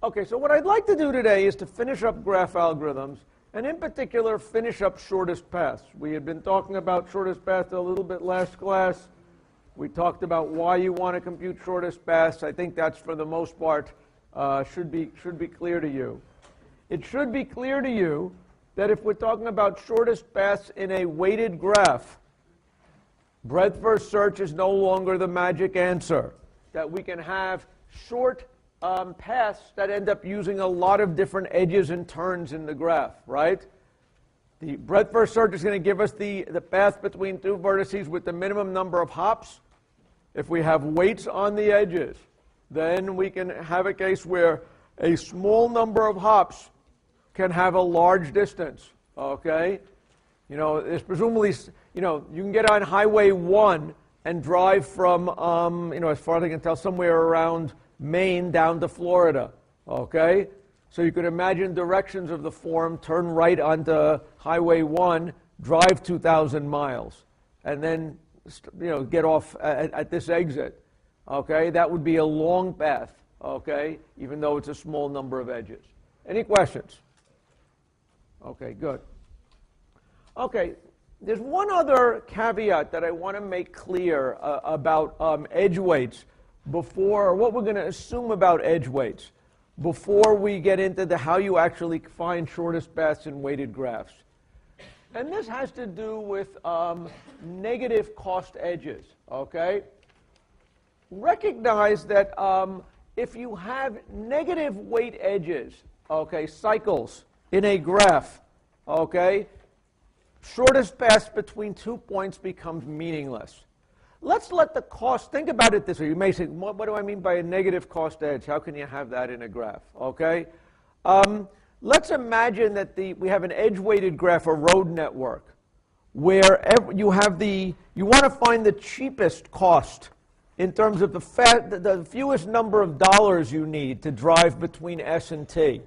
Okay, so what I'd like to do today is to finish up graph algorithms, and in particular, finish up shortest paths. We had been talking about shortest paths a little bit last class. We talked about why you want to compute shortest paths. I think that's, for the most part, should be clear to you. It should be clear to you that if we're talking about shortest paths in a weighted graph, breadth first search is no longer the magic answer. That we can have short paths that end up using a lot of different edges and turns in the graph, right? The breadth first search is going to give us the path between two vertices with the minimum number of hops. If we have weights on the edges, then we can have a case where a small number of hops can have a large distance, okay? You know, there's presumably, you know, you can get on Highway 1 and drive from, you know, as far as I can tell, somewhere around Maine down to Florida, okay? So you could imagine directions of the form: turn right onto Highway 1, drive 2,000 miles, and then, you know, get off at this exit, okay? That would be a long path, okay, even though it's a small number of edges. Any questions? Okay, good. Okay, there's one other caveat that I want to make clear about edge weights before, or what we're going to assume about edge weights, before we get into how you actually find shortest paths in weighted graphs. And this has to do with negative cost edges, okay? Recognize that if you have negative weight edges, okay, cycles in a graph, okay, shortest path between 2 points becomes meaningless. Let's let the cost, think about it this way. You may say, what do I mean by a negative cost edge? How can you have that in a graph? Okay? Let's imagine that we have an edge-weighted graph, a road network, where you want to find the cheapest cost in terms of the fewest number of dollars you need to drive between S and T.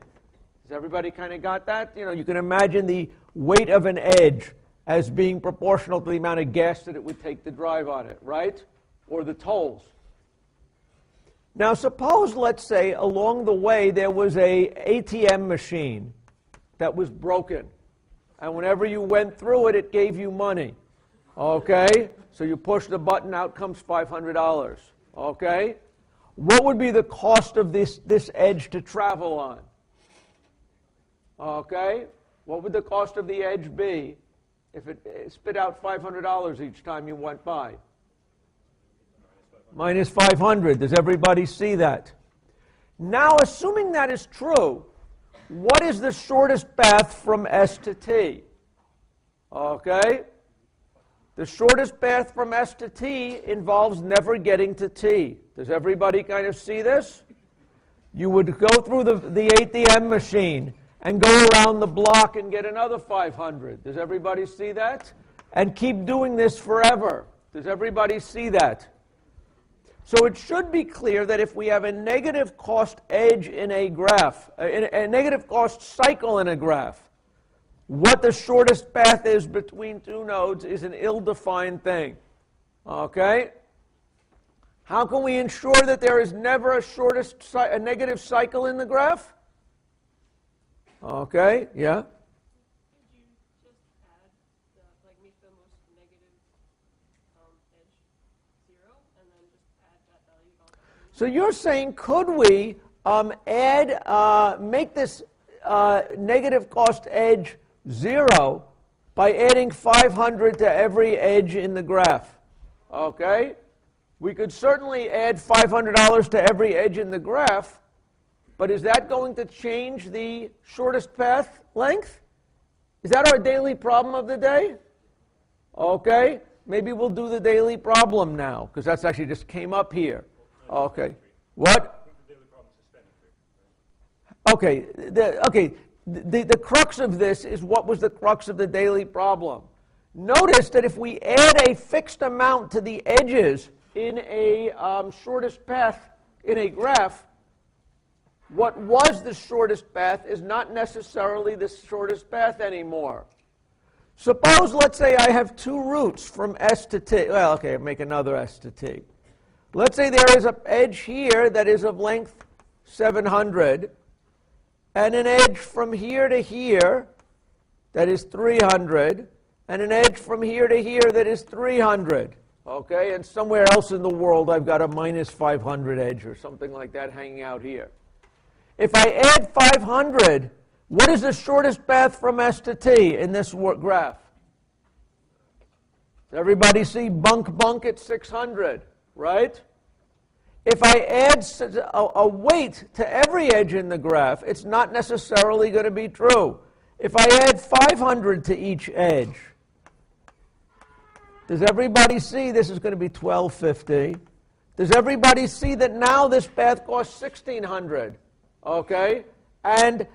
Has everybody kind of got that? You know, you can imagine the weight of an edge as being proportional to the amount of gas that it would take to drive on it, right? Or the tolls. Now suppose, let's say, along the way there was a ATM machine that was broken, and whenever you went through it, it gave you money, okay? So you push the button, out comes $500, okay? What would be the cost of this edge to travel on? Okay? What would the cost of the edge be if it spit out $500 each time you went by? Minus 500. Does everybody see that? Now, assuming that is true, what is the shortest path from S to T? Okay? The shortest path from S to T involves never getting to T. Does everybody kind of see this? You would go through the ATM machine and go around the block and get another 500. Does everybody see that? And keep doing this forever. Does everybody see that? So it should be clear that if we have a negative cost edge in a graph, a negative cost cycle in a graph, what the shortest path is between two nodes is an ill-defined thing. Okay? How can we ensure that there is never a negative cycle in the graph? Okay, yeah? Could you just add, make the most negative edge 0, and then just add that value all the time? So you're saying, could we make this negative cost edge 0 by adding 500 to every edge in the graph? Okay? We could certainly add $500 to every edge in the graph, but is that going to change the shortest path length? Is that our daily problem of the day? Okay, maybe we'll do the daily problem now, because that's actually just came up here. Okay, what? Okay, the crux of this is what was the crux of the daily problem. Notice that if we add a fixed amount to the edges in a shortest path in a graph, what was the shortest path is not necessarily the shortest path anymore. Suppose, let's say, I have two routes from S to T. Well, okay, I'll make another S to T. Let's say there is an edge here that is of length 700, and an edge from here to here that is 300, and an edge from here to here that is 300. Okay, and somewhere else in the world I've got a minus 500 edge or something like that hanging out here. If I add 500, what is the shortest path from S to T in this graph? Does everybody see bunk at 600, right? If I add a weight to every edge in the graph, it's not necessarily going to be true. If I add 500 to each edge, does everybody see this is going to be 1250? Does everybody see that now this path costs 1600? Okay? And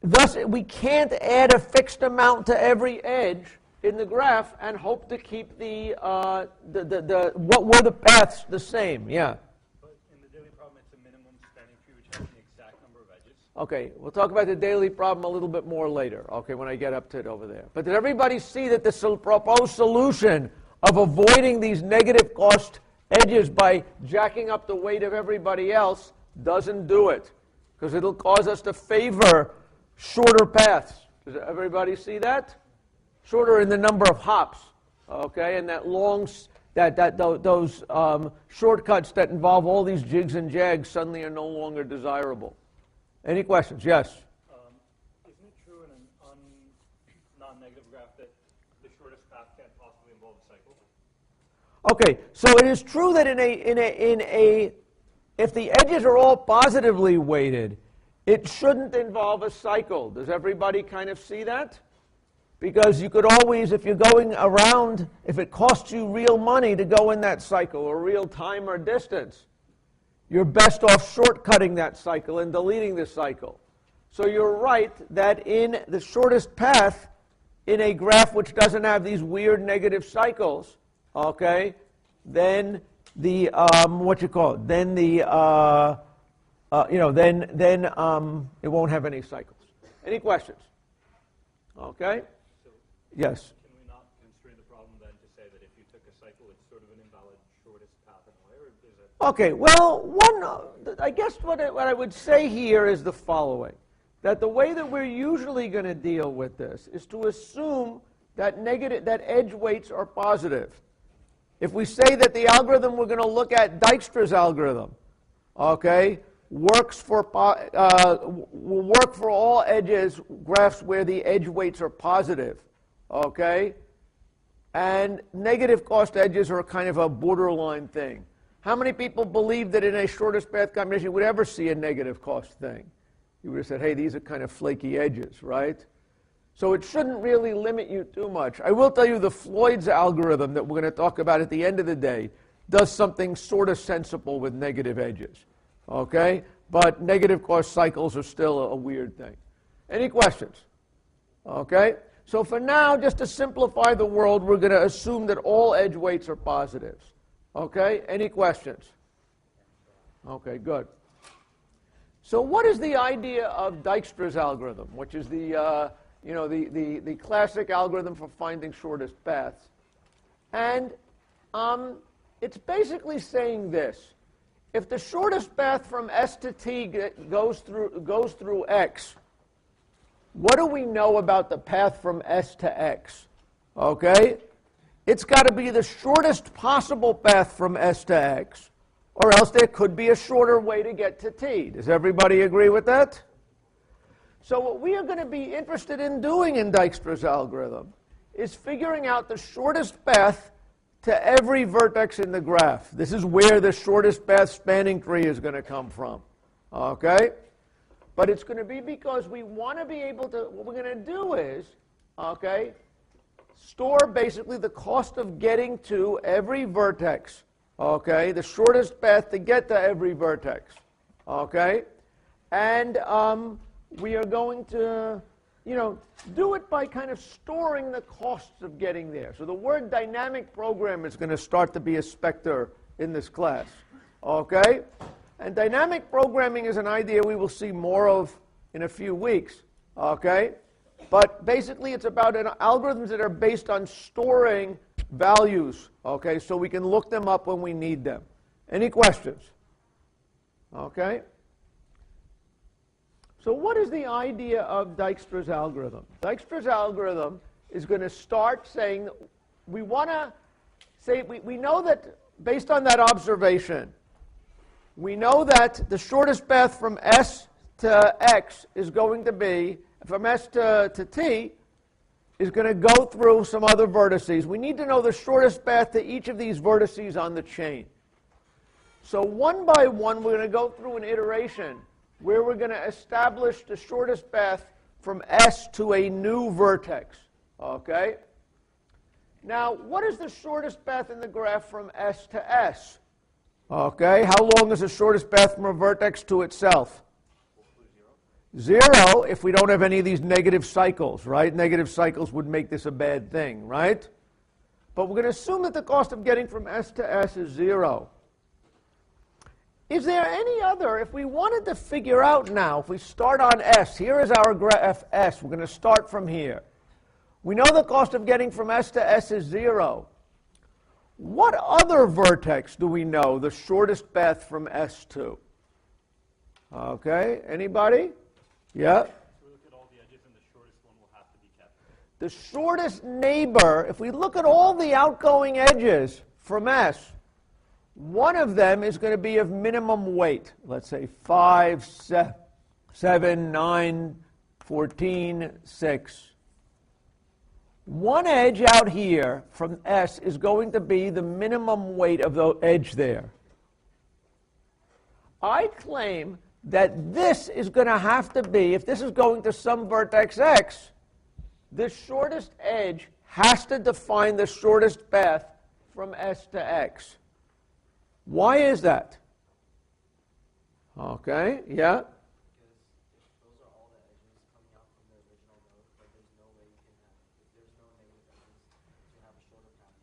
thus we can't add a fixed amount to every edge in the graph and hope to keep what were the paths the same. Yeah. But in the daily problem, it's a minimum spanning tree which has the exact number of edges. Okay, we'll talk about the daily problem a little bit more later, okay, when I get up to it over there. But did everybody see that the proposed solution of avoiding these negative cost edges by jacking up the weight of everybody else doesn't do it? Because it'll cause us to favor shorter paths. Does everybody see that? Shorter in the number of hops, okay, and that those shortcuts that involve all these jigs and jags suddenly are no longer desirable. Any questions? Yes? Isn't it true in a non-negative graph that the shortest path can't possibly involve a cycle? Okay, so it is true that if the edges are all positively weighted, it shouldn't involve a cycle. Does everybody kind of see that? Because you could always, if you're going around, if it costs you real money to go in that cycle, or real time or distance, you're best off shortcutting that cycle and deleting the cycle. So you're right that in the shortest path, in a graph which doesn't have these weird negative cycles, okay, then the it won't have any cycles. Any questions? Okay. Yes. Can we not constrain the problem then to say that if you took a cycle, it's sort of an invalid shortest path in a way, or is it? Okay. Well, I guess what I would say here is the following: that the way that we're usually going to deal with this is to assume that edge weights are positive. If we say that the algorithm we're going to look at, Dijkstra's algorithm, okay, will work for all graphs where the edge weights are positive, okay? And negative cost edges are kind of a borderline thing. How many people believe that in a shortest path combination you would ever see a negative cost thing? You would have said, hey, these are kind of flaky edges, right? So it shouldn't really limit you too much. I will tell you the Floyd's algorithm that we're going to talk about at the end of the day does something sort of sensible with negative edges. Okay? But negative cost cycles are still a weird thing. Any questions? Okay? So for now, just to simplify the world, we're going to assume that all edge weights are positives. Okay? Any questions? Okay, good. So what is the idea of Dijkstra's algorithm, which is the classic algorithm for finding shortest paths? And it's basically saying this. If the shortest path from S to T goes through X, what do we know about the path from S to X? Okay? It's got to be the shortest possible path from S to X, or else there could be a shorter way to get to T. Does everybody agree with that? So what we are going to be interested in doing in Dijkstra's algorithm is figuring out the shortest path to every vertex in the graph. This is where the shortest path spanning tree is going to come from. Okay? But it's going to be because we want to be able to, what we're going to do is, okay, store basically the cost of getting to every vertex. Okay? The shortest path to get to every vertex. Okay? And we are going to, do it by kind of storing the costs of getting there. So the word dynamic program is going to start to be a specter in this class. Okay? And dynamic programming is an idea we will see more of in a few weeks. Okay? But basically it's about algorithms that are based on storing values. Okay? So we can look them up when we need them. Any questions? Okay? So what is the idea of Dijkstra's algorithm? Dijkstra's algorithm is going to start saying, we want to say, we know that based on that observation, we know that the shortest path from S to X is going to be, from S to T, is going to go through some other vertices. We need to know the shortest path to each of these vertices on the chain. So one by one, we're going to go through an iteration where we're going to establish the shortest path from S to a new vertex. Okay? Now, what is the shortest path in the graph from S to S? Okay, how long is the shortest path from a vertex to itself? 0 if we don't have any of these negative cycles, right? Negative cycles would make this a bad thing, right? But we're going to assume that the cost of getting from S to S is 0. Is there any other, if we wanted to figure out now, if we start on S, here is our graph S, we're going to start from here. We know the cost of getting from S to S is 0. What other vertex do we know the shortest path from S to? Okay, anybody? Yeah? So we look at all the edges and the shortest one will have to be kept. The shortest neighbor, if we look at all the outgoing edges from S, one of them is going to be of minimum weight. Let's say 5, 7, 9, 14, 6. One edge out here from S is going to be the minimum weight of the edge there. I claim that this is going to have to be, if this is going to some vertex X, the shortest edge has to define the shortest path from S to X. Why is that? Okay, yeah?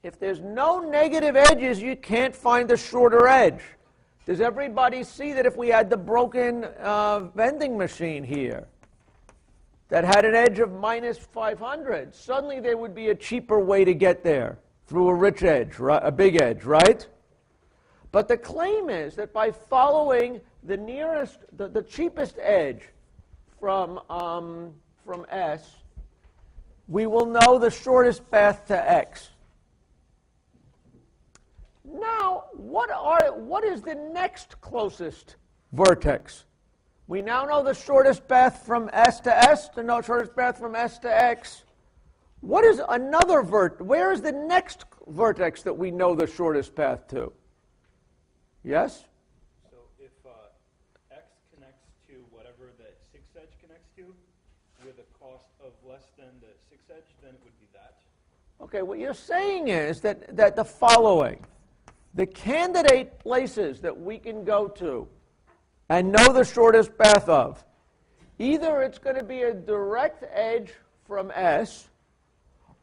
If there's no negative edges, you can't find the shorter edge. Does everybody see that if we had the broken vending machine here that had an edge of minus 500, suddenly there would be a cheaper way to get there through a rich edge, right? A big edge, right? But the claim is that by following the nearest, the cheapest edge from S, we will know the shortest path to X. Now, what is the next closest vertex? We now know the shortest path from S to S, the shortest path from S to X. What is another where is the next vertex that we know the shortest path to? Yes? So if X connects to whatever the 6 edge connects to with a cost of less than the 6 edge, then it would be that. Okay, what you're saying is that the following. The candidate places that we can go to and know the shortest path of, either it's going to be a direct edge from S,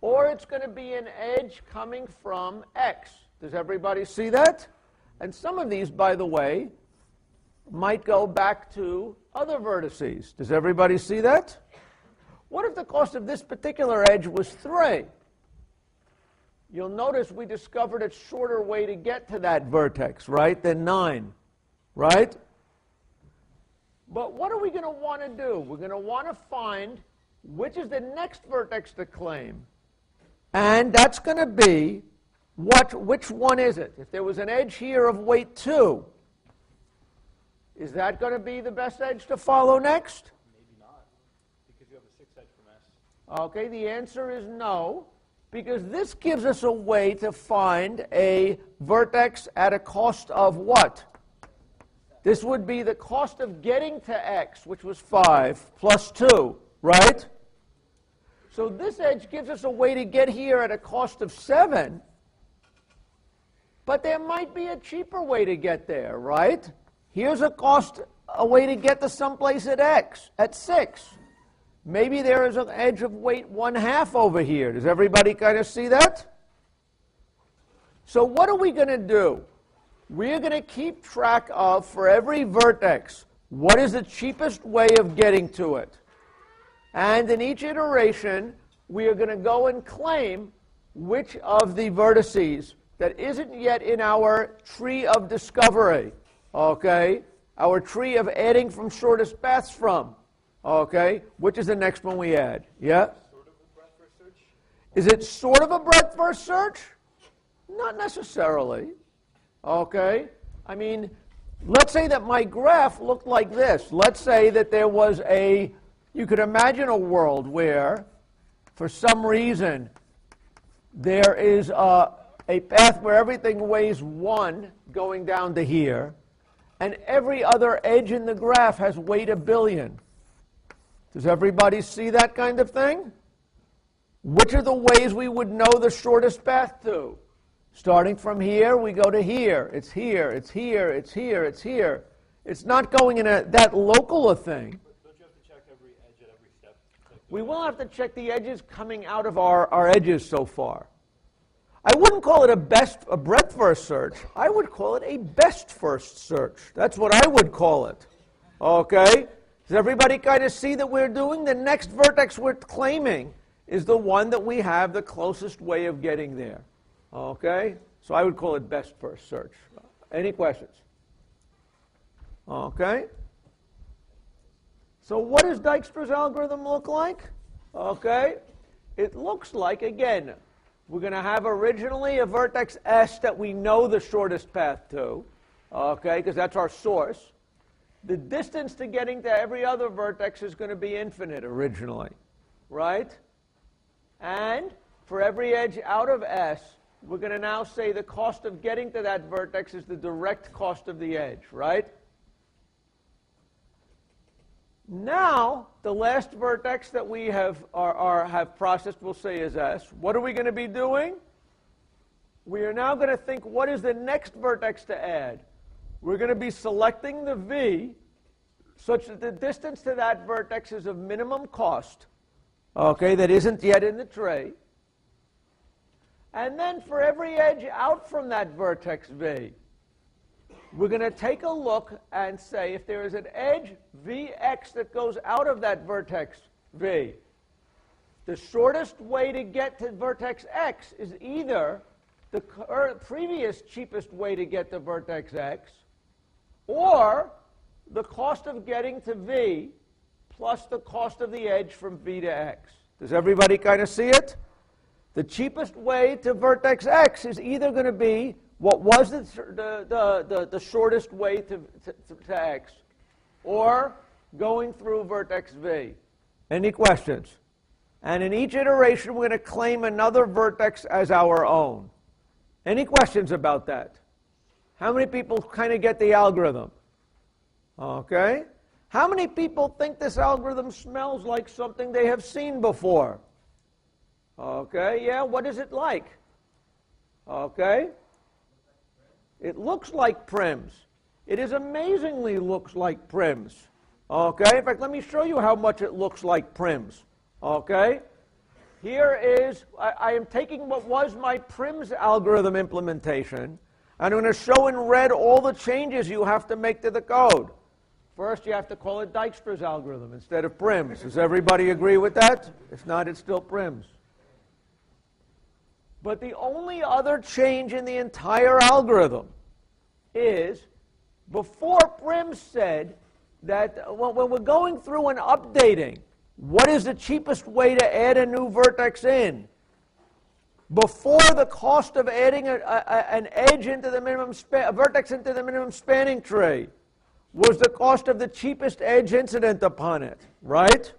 or it's going to be an edge coming from X. Does everybody see that? And some of these, by the way, might go back to other vertices. Does everybody see that? What if the cost of this particular edge was 3? You'll notice we discovered a shorter way to get to that vertex, right, than 9, right? But what are we going to want to do? We're going to want to find which is the next vertex to claim. And that's going to be, which one is it? If there was an edge here of weight 2, is that going to be the best edge to follow next? Maybe not, because you have a 6 edge from S. Okay, the answer is no. Because this gives us a way to find a vertex at a cost of what? This would be the cost of getting to X, which was 5, plus 2, right? So this edge gives us a way to get here at a cost of 7, but there might be a cheaper way to get there, right? Here's a way to get to someplace at X, at 6. Maybe there is an edge of weight 1/2 over here. Does everybody kind of see that? So what are we going to do? We're going to keep track of, for every vertex, what is the cheapest way of getting to it. And in each iteration, we are going to go and claim which of the vertices that isn't yet in our tree of discovery, okay, our tree of adding from shortest paths from. Okay, which is the next one we add? Yeah? Sort of a breadth first search? Is it sort of a breadth first search? Not necessarily. Okay? I mean, let's say that my graph looked like this. Let's say that there was you could imagine a world where, for some reason, there is a path where everything weighs 1 going down to here, and every other edge in the graph has weight 1 billion. Does everybody see that kind of thing? Which are the ways we would know the shortest path to? Starting from here, we go to here. It's here, it's here, it's here, it's here. It's not going in that local a thing. Don't you have to check every edge at every step? We will have to check the edges coming out of our edges so far. I wouldn't call it a breadth first search. I would call it a best first search. That's what I would call it. Okay? Does everybody kind of see that we're doing? The next vertex we're claiming is the one that we have the closest way of getting there. Okay? So I would call it best first search. Any questions? Okay? So what does Dijkstra's algorithm look like? Okay? It looks like, again, we're going to have originally a vertex S that we know the shortest path to. Okay? Because that's our source. The distance to getting to every other vertex is going to be infinite originally, right? And for every edge out of S, we're going to now say the cost of getting to that vertex is the direct cost of the edge, right? Now, the last vertex that we have processed, we'll say is S. What are we going to be doing? We are now going to think, what is the next vertex to add? We're going to be selecting the V such that the distance to that vertex is of minimum cost, okay, that isn't yet in the tray. And then for every edge out from that vertex V, we're going to take a look and say if there is an edge Vx that goes out of that vertex V, the shortest way to get to vertex X is either the previous cheapest way to get to vertex X, or the cost of getting to V plus the cost of the edge from V to X. Does everybody kind of see it? The cheapest way to vertex X is either going to be what was the shortest way to X, or going through vertex V. Any questions? And in each iteration, we're going to claim another vertex as our own. Any questions about that? How many people kind of get the algorithm? Okay. How many people think this algorithm smells like something they have seen before? Okay, yeah, what is it like? Okay. It looks like Prim's. It is amazingly looks like Prim's. Okay, in fact, let me show you how much it looks like Prim's. Okay. Here is, I am taking what was my Prim's algorithm implementation, and I'm going to show in red all the changes you have to make to the code. First, you have to call it Dijkstra's algorithm instead of Prim's. Does everybody agree with that? If not, it's still Prim's. But the only other change in the entire algorithm is, before Prim said that when we're going through and updating, what is the cheapest way to add a new vertex in? Before, the cost of adding an edge into the minimum a vertex into the minimum spanning tree was the cost of the cheapest edge incident upon it, right?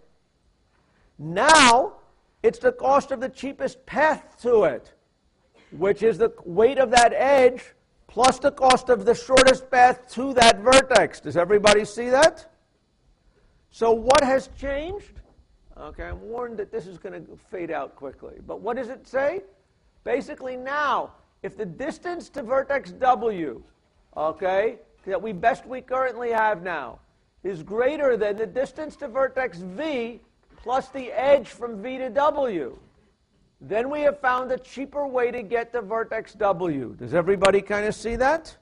Now, it's the cost of the cheapest path to it, which is the weight of that edge plus the cost of the shortest path to that vertex. Does everybody see that? So what has changed? Okay, I'm warned that this is going to fade out quickly. But what does it say? Basically now, if the distance to vertex W, okay, that we currently have now, is greater than the distance to vertex V plus the edge from V to W, then we have found a cheaper way to get to vertex W. Does everybody kind of see that?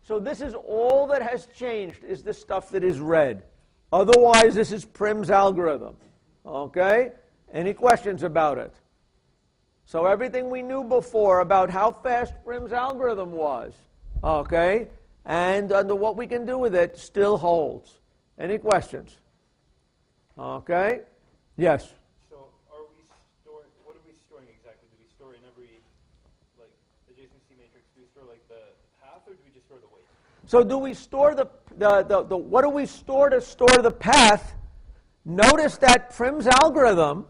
So this is all that has changed, is the stuff that is red. Otherwise, this is Prim's algorithm. Okay? Any questions about it? So everything we knew before about how fast Prim's algorithm was, okay, and under what we can do with it still holds. Any questions? Okay? Yes? So are we storing, what are we storing exactly? Do we store in every, like, adjacency matrix, do we store, like, the path, or do we just store the weight? So do we store what do we store to store the path? Notice that Prim's algorithm,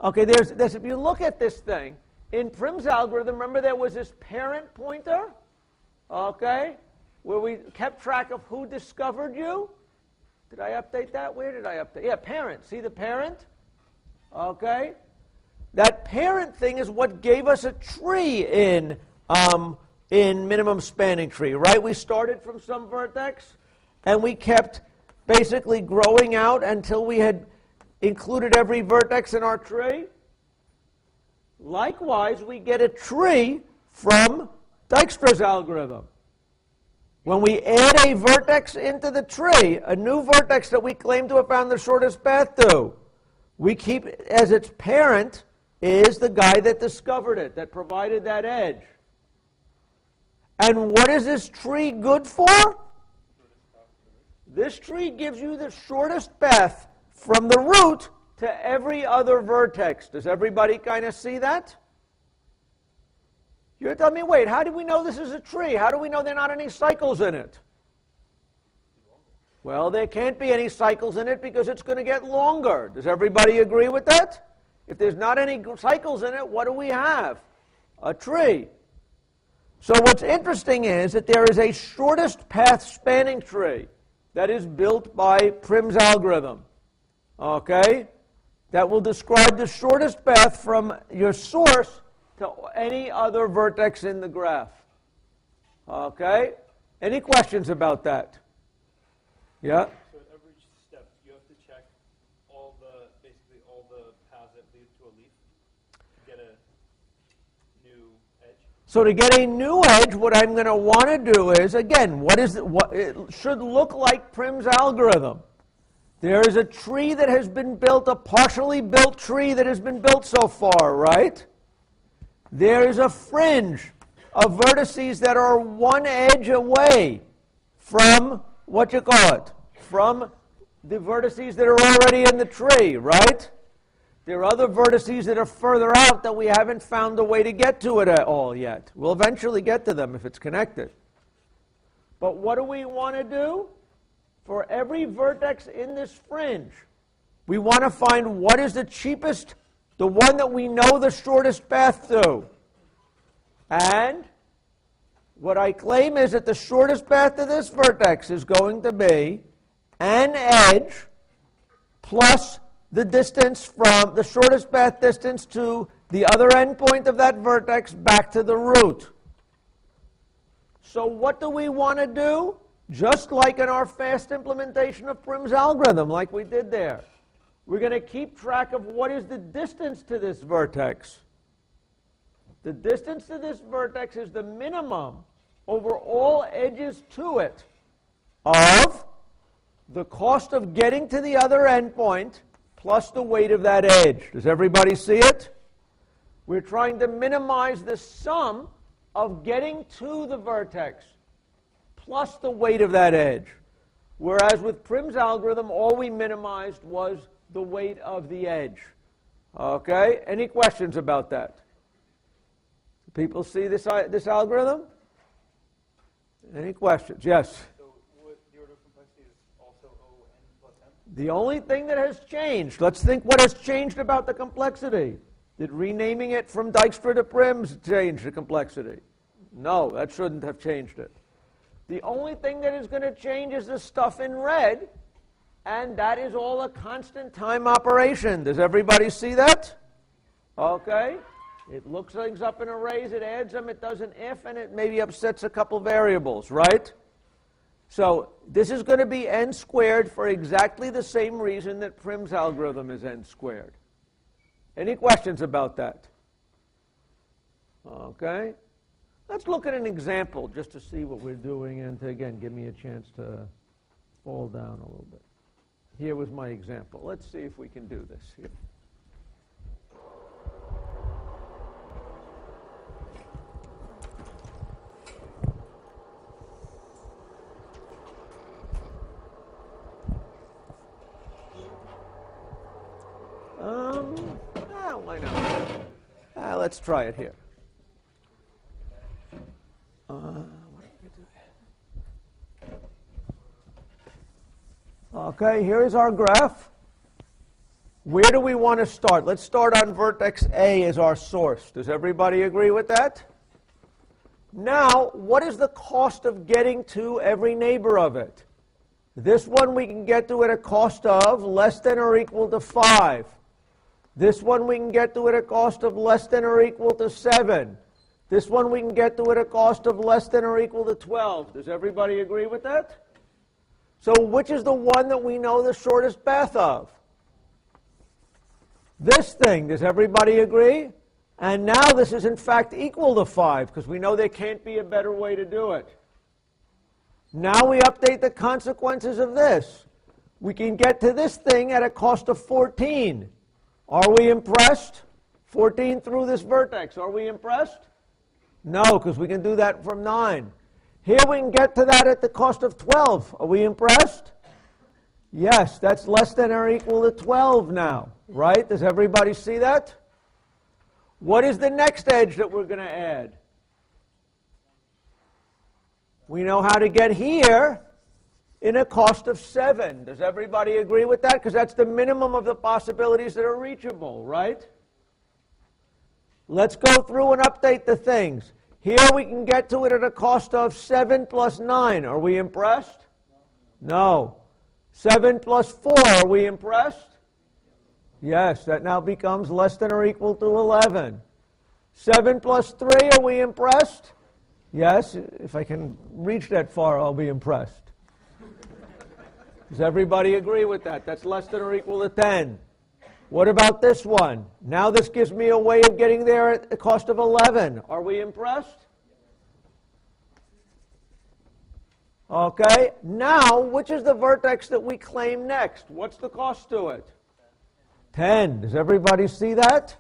okay, there's if you look at this thing, in Prim's algorithm, remember there was this parent pointer, okay, where we kept track of who discovered you. Did I update that? Where did I update? Yeah, parent. See the parent? Okay. That parent thing is what gave us a tree in minimum spanning tree, right? We started from some vertex, and we kept basically growing out until we had included every vertex in our tree. Likewise, we get a tree from Dijkstra's algorithm. When we add a vertex into the tree, a new vertex that we claim to have found the shortest path to, we keep as its parent is the guy that discovered it, that provided that edge. And what is this tree good for? This tree gives you the shortest path from the root to every other vertex. Does everybody kind of see that? You're telling me, wait, how do we know this is a tree? How do we know there are not any cycles in it? Well, there can't be any cycles in it because it's going to get longer. Does everybody agree with that? If there's not any cycles in it, what do we have? A tree. So what's interesting is that there is a shortest path spanning tree that is built by Prim's algorithm, okay, that will describe the shortest path from your source to any other vertex in the graph. Okay? Any questions about that? Yeah? So at every step, you have to check basically all the paths that lead to a leaf to get a new edge. So to get a new edge, what I'm going to want to do is, again, what it should look like Prim's algorithm. There is a tree that has been built, a partially built tree that has been built so far, right? There is a fringe of vertices that are one edge away from, what you call it, from the vertices that are already in the tree, right? There are other vertices that are further out that we haven't found a way to get to it at all yet. We'll eventually get to them if it's connected. But what do we want to do? For every vertex in this fringe, we want to find what is the cheapest, the one that we know the shortest path to. And what I claim is that the shortest path to this vertex is going to be an edge plus the distance from the shortest path distance to the other endpoint of that vertex back to the root. So what do we want to do? Just like in our fast implementation of Prim's algorithm, like we did there. We're going to keep track of what is the distance to this vertex. The distance to this vertex is the minimum over all edges to it of the cost of getting to the other endpoint plus the weight of that edge. Does everybody see it? We're trying to minimize the sum of getting to the vertex plus the weight of that edge. Whereas with Prim's algorithm, all we minimized was the weight of the edge. Okay? Any questions about that? People see this algorithm? Any questions? Yes? So the order of complexity is also O n plus m? The only thing that has changed, let's think what has changed about the complexity. Did renaming it from Dijkstra to Prim's change the complexity? No, that shouldn't have changed it. The only thing that is going to change is the stuff in red, and that is all a constant time operation. Does everybody see that? Okay. It looks things up in arrays, it adds them, it does an if, and it maybe upsets a couple variables, right? So this is going to be n squared for exactly the same reason that Prim's algorithm is n squared. Any questions about that? Okay. Let's look at an example just to see what we're doing and to, again, give me a chance to fall down a little bit. Here was my example. Let's see if we can do this here. No, I know. Let's try it here. Okay, here's our graph. Where do we want to start? Let's start on vertex A as our source. Does everybody agree with that? Now, what is the cost of getting to every neighbor of it? This one we can get to at a cost of less than or equal to 5. This one we can get to at a cost of less than or equal to 7. This one we can get to at a cost of less than or equal to 12. Does everybody agree with that? So which is the one that we know the shortest path of? This thing. Does everybody agree? And now this is in fact equal to 5, because we know there can't be a better way to do it. Now we update the consequences of this. We can get to this thing at a cost of 14. Are we impressed? 14 through this vertex. Are we impressed? No, because we can do that from 9. Here we can get to that at the cost of 12. Are we impressed? Yes, that's less than or equal to 12 now, right? Does everybody see that? What is the next edge that we're going to add? We know how to get here in a cost of 7. Does everybody agree with that? Because that's the minimum of the possibilities that are reachable, right? Let's go through and update the things. Here we can get to it at a cost of 7 plus 9. Are we impressed? No. 7 plus 4. Are we impressed? Yes, that now becomes less than or equal to 11. 7 plus 3. Are we impressed? Yes, if I can reach that far, I'll be impressed. Does everybody agree with that? That's less than or equal to 10. What about this one? Now this gives me a way of getting there at the cost of 11. Are we impressed? Okay, now which is the vertex that we claim next? What's the cost to it? 10. Does everybody see that?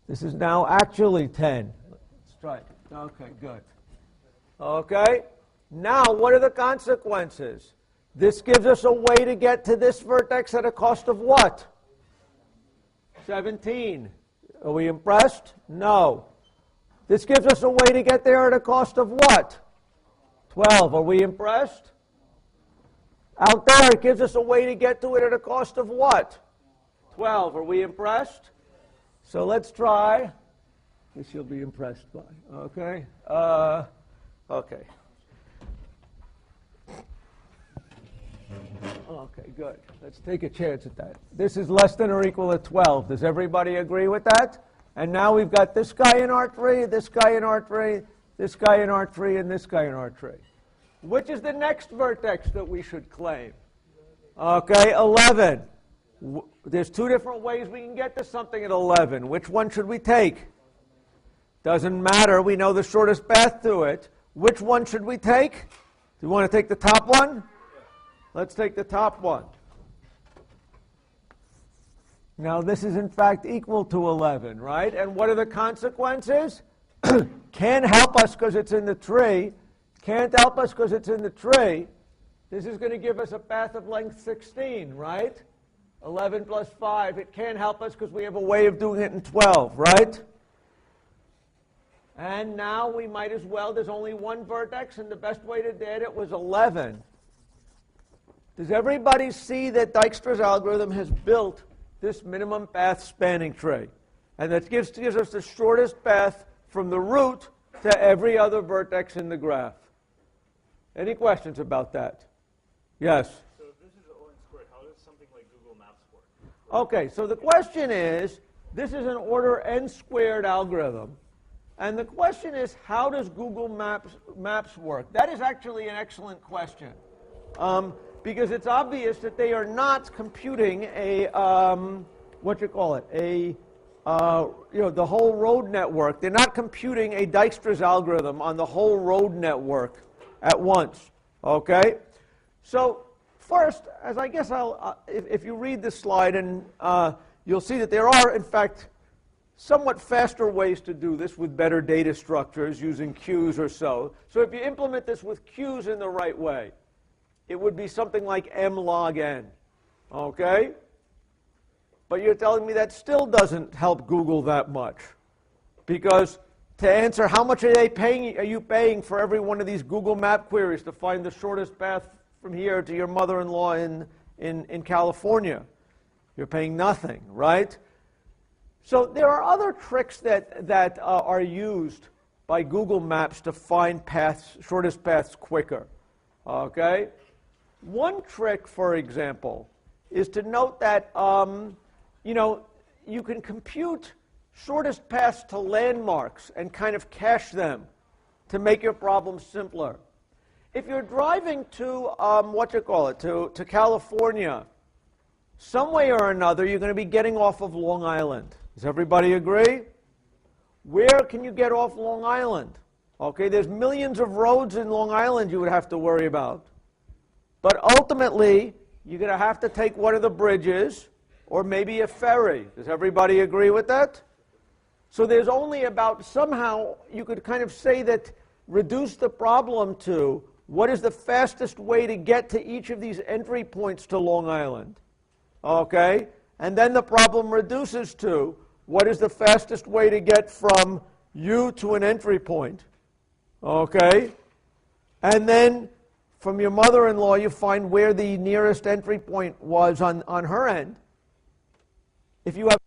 This is now actually 10. Let's try it. Okay, good. Okay, now what are the consequences? This gives us a way to get to this vertex at a cost of what? 17. Are we impressed? No. This gives us a way to get there at a cost of what? 12. Are we impressed? Out there it gives us a way to get to it at a cost of what? 12. Are we impressed? So let's try. This you'll be impressed by. Okay? Okay. Okay, good. Let's take a chance at that. This is less than or equal to 12. Does everybody agree with that? And now we've got this guy in R3, this guy in R3, this guy in R3, and this guy in R3. Which is the next vertex that we should claim? Okay, 11. There's two different ways we can get to something at 11. Which one should we take? Doesn't matter. We know the shortest path to it. Which one should we take? Do you want to take the top one? Let's take the top one. Now this is in fact equal to 11, right? And what are the consequences? Can't help us because it's in the tree. Can't help us because it's in the tree. This is going to give us a path of length 16, right? 11 plus 5. It can't help us because we have a way of doing it in 12, right? And now we might as well, there's only one vertex, and the best way to get it was 11. Does everybody see that Dijkstra's algorithm has built this minimum path spanning tree? And that gives us the shortest path from the root to every other vertex in the graph. Any questions about that? Yes? So if this is O(n)² how does something like Google Maps work? Okay, so the question is, this is an order n² algorithm. And the question is, how does Google Maps work? That is actually an excellent question. Because it's obvious that they are not computing a, the whole road network. They're not computing a Dijkstra's algorithm on the whole road network at once. Okay? So first, as I guess if you read this slide, and you'll see that there are, in fact, somewhat faster ways to do this with better data structures using queues or so. So if you implement this with queues in the right way, it would be something like m log n. Okay? But you're telling me that still doesn't help Google that much. Because to answer how much are you paying for every one of these Google map queries to find the shortest path from here to your mother-in-law in California? You're paying nothing, right? So there are other tricks that are used by Google Maps to find shortest paths quicker. Okay? One trick, for example, is to note that you can compute shortest paths to landmarks and kind of cache them to make your problem simpler. If you're driving to to California, some way or another, you're going to be getting off of Long Island. Does everybody agree? Where can you get off Long Island? Okay, there's millions of roads in Long Island you would have to worry about. But ultimately, you're going to have to take one of the bridges or maybe a ferry. Does everybody agree with that? So there's only somehow you could kind of say that reduce the problem to what is the fastest way to get to each of these entry points to Long Island. Okay? And then the problem reduces to what is the fastest way to get from you to an entry point. Okay? And then from your mother-in-law, you find where the nearest entry point was on her end. If you have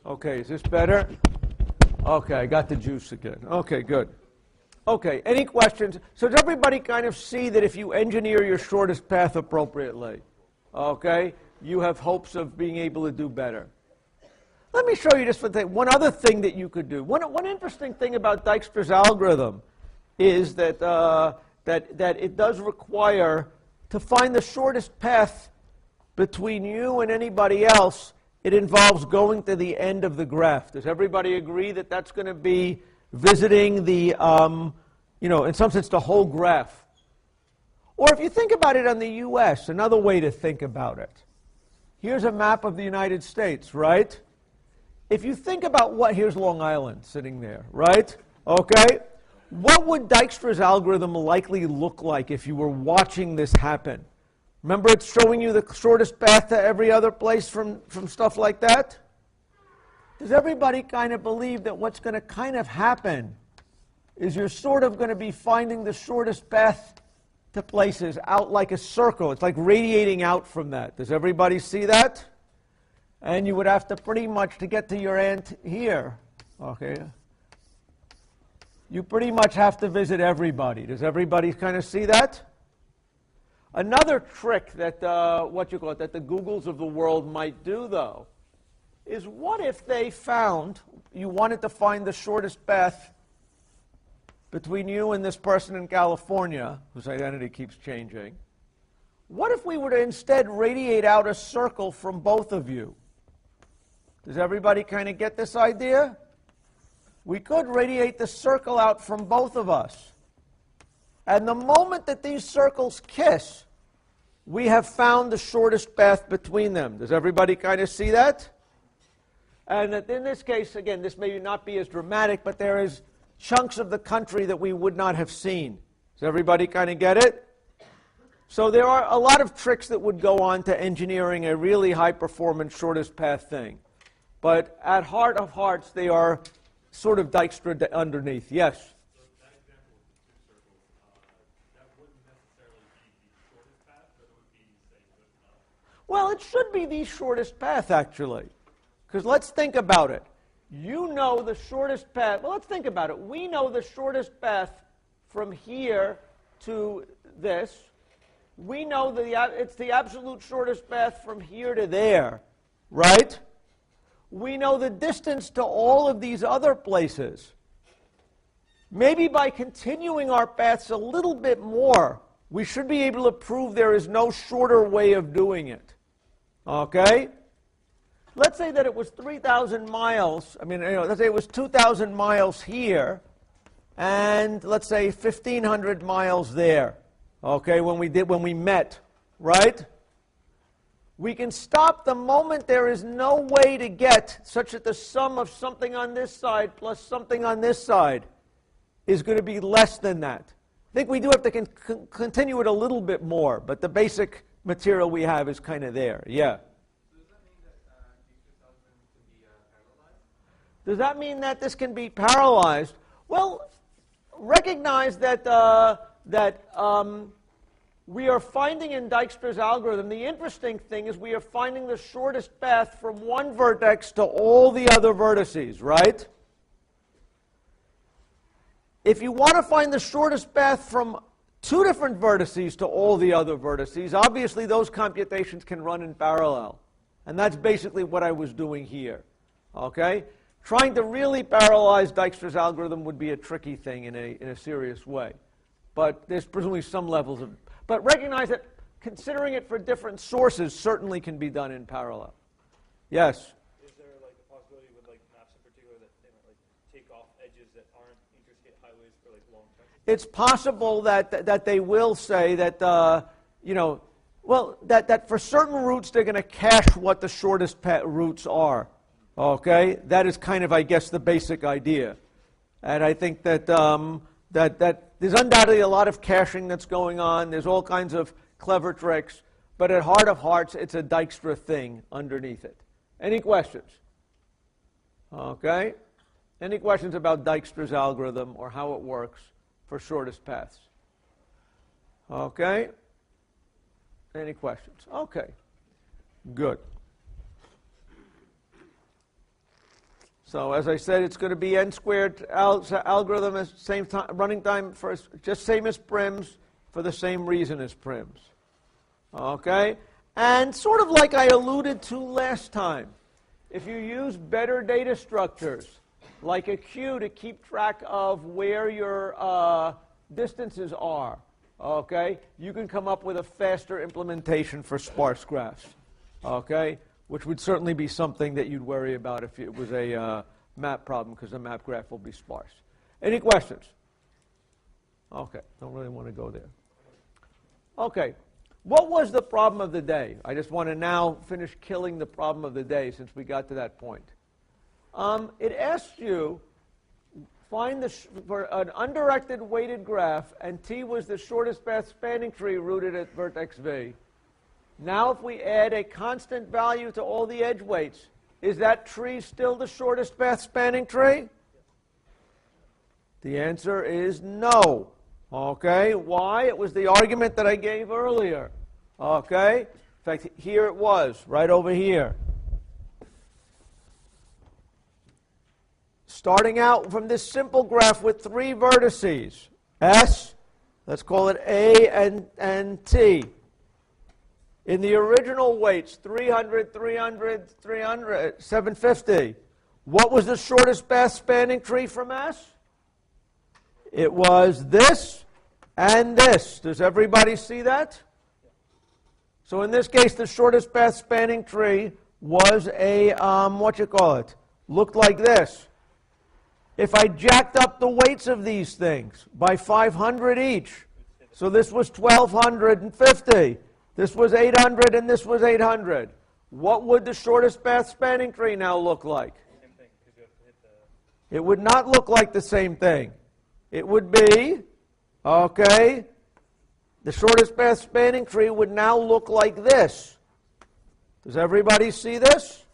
Okay, is this better? Okay, I got the juice again. Okay, good. Okay, any questions? So does everybody kind of see that if you engineer your shortest path appropriately, okay, you have hopes of being able to do better? Let me show you just one other thing that you could do. One interesting thing about Dijkstra's algorithm is that, that it does require to find the shortest path between you and anybody else. It involves going to the end of the graph. Does everybody agree that that's going to be visiting the, in some sense, the whole graph? Or if you think about it on the U.S., another way to think about it. Here's a map of the United States, right? If you think about here's Long Island sitting there, right? Okay? What would Dijkstra's algorithm likely look like if you were watching this happen? Remember, it's showing you the shortest path to every other place from stuff like that? Does everybody kind of believe that what's going to kind of happen is you're sort of going to be finding the shortest path to places out like a circle? It's like radiating out from that. Does everybody see that? And you would have to pretty much, to get to your end here, okay, you pretty much have to visit everybody. Does everybody kind of see that? Another trick that, that the Googles of the world might do, though, is what if they found, you wanted to find the shortest path between you and this person in California, whose identity keeps changing. What if we were to instead radiate out a circle from both of you? Does everybody kind of get this idea? We could radiate the circle out from both of us. And the moment that these circles kiss, we have found the shortest path between them. Does everybody kind of see that? And in this case, again, this may not be as dramatic, but there is chunks of the country that we would not have seen. Does everybody kind of get it? So there are a lot of tricks that would go on to engineering a really high-performance shortest path thing. But at heart of hearts, they are sort of Dijkstra underneath. Yes? So that example with the two circles, that wouldn't necessarily be the shortest path, but it would be, say, good enough? Well, it should be the shortest path, actually. Because let's think about it. You know the shortest path. Well, let's think about it. We know the shortest path from here to this. We know that it's the absolute shortest path from here to there, right? We know the distance to all of these other places. Maybe by continuing our paths a little bit more, we should be able to prove there is no shorter way of doing it. Okay? Let's say that it was 3,000 miles. Let's say it was 2,000 miles here, and let's say 1,500 miles there. Okay, when we met, right? We can stop the moment there is no way to get such that the sum of something on this side plus something on this side is going to be less than that. I think we do have to continue it a little bit more, but the basic material we have is kind of there. Yeah. So does that mean that Dijkstra's algorithm can be parallelized? Does that mean that this can be parallelized? Well, recognize that we are finding in Dijkstra's algorithm, the interesting thing is we are finding the shortest path from one vertex to all the other vertices, right? If you want to find the shortest path from two different vertices to all the other vertices, obviously those computations can run in parallel. And that's basically what I was doing here. Okay? Trying to really parallelize Dijkstra's algorithm would be a tricky thing in a serious way. But there's presumably some levels of... But recognize that considering it for different sources certainly can be done in parallel. Yes? Is there like a possibility with like maps in particular that they might like take off edges that aren't interstate highways for like long term? It's possible that they will say that, that for certain routes they're going to cache what the shortest routes are. Okay? That is kind of, I guess, the basic idea. And I think that there's undoubtedly a lot of caching that's going on. There's all kinds of clever tricks. But at heart of hearts, it's a Dijkstra thing underneath it. Any questions? Okay? Any questions about Dijkstra's algorithm or how it works for shortest paths? Okay? Any questions? Okay. Good. So as I said, it's going to be n squared algorithm at same time, running time for just same as Prim's for the same reason as Prim's. Okay? And sort of like I alluded to last time, if you use better data structures, like a queue to keep track of where your distances are, okay, you can come up with a faster implementation for sparse graphs. Okay? Which would certainly be something that you'd worry about if it was a map problem, because the map graph will be sparse. Any questions? Okay, don't really want to go there. Okay, what was the problem of the day? I just want to now finish killing the problem of the day since we got to that point. It asked you, find for an undirected weighted graph, and T was the shortest path spanning tree rooted at vertex V. Now if we add a constant value to all the edge weights, is that tree still the shortest path spanning tree? The answer is no. Okay, why? It was the argument that I gave earlier. Okay, in fact, here it was, right over here. Starting out from this simple graph with three vertices, S, let's call it A and T. In the original weights, 300, 300, 300, 750, what was the shortest path spanning tree from S? It was this and this. Does everybody see that? So in this case, the shortest path spanning tree was a, looked like this. If I jacked up the weights of these things by 500 each, so this was 1,250, this was 800, and this was 800. What would the shortest path spanning tree now look like? Same thing, because you have to hit the... It would not look like the same thing. It would be, okay, the shortest path spanning tree would now look like this. Does everybody see this?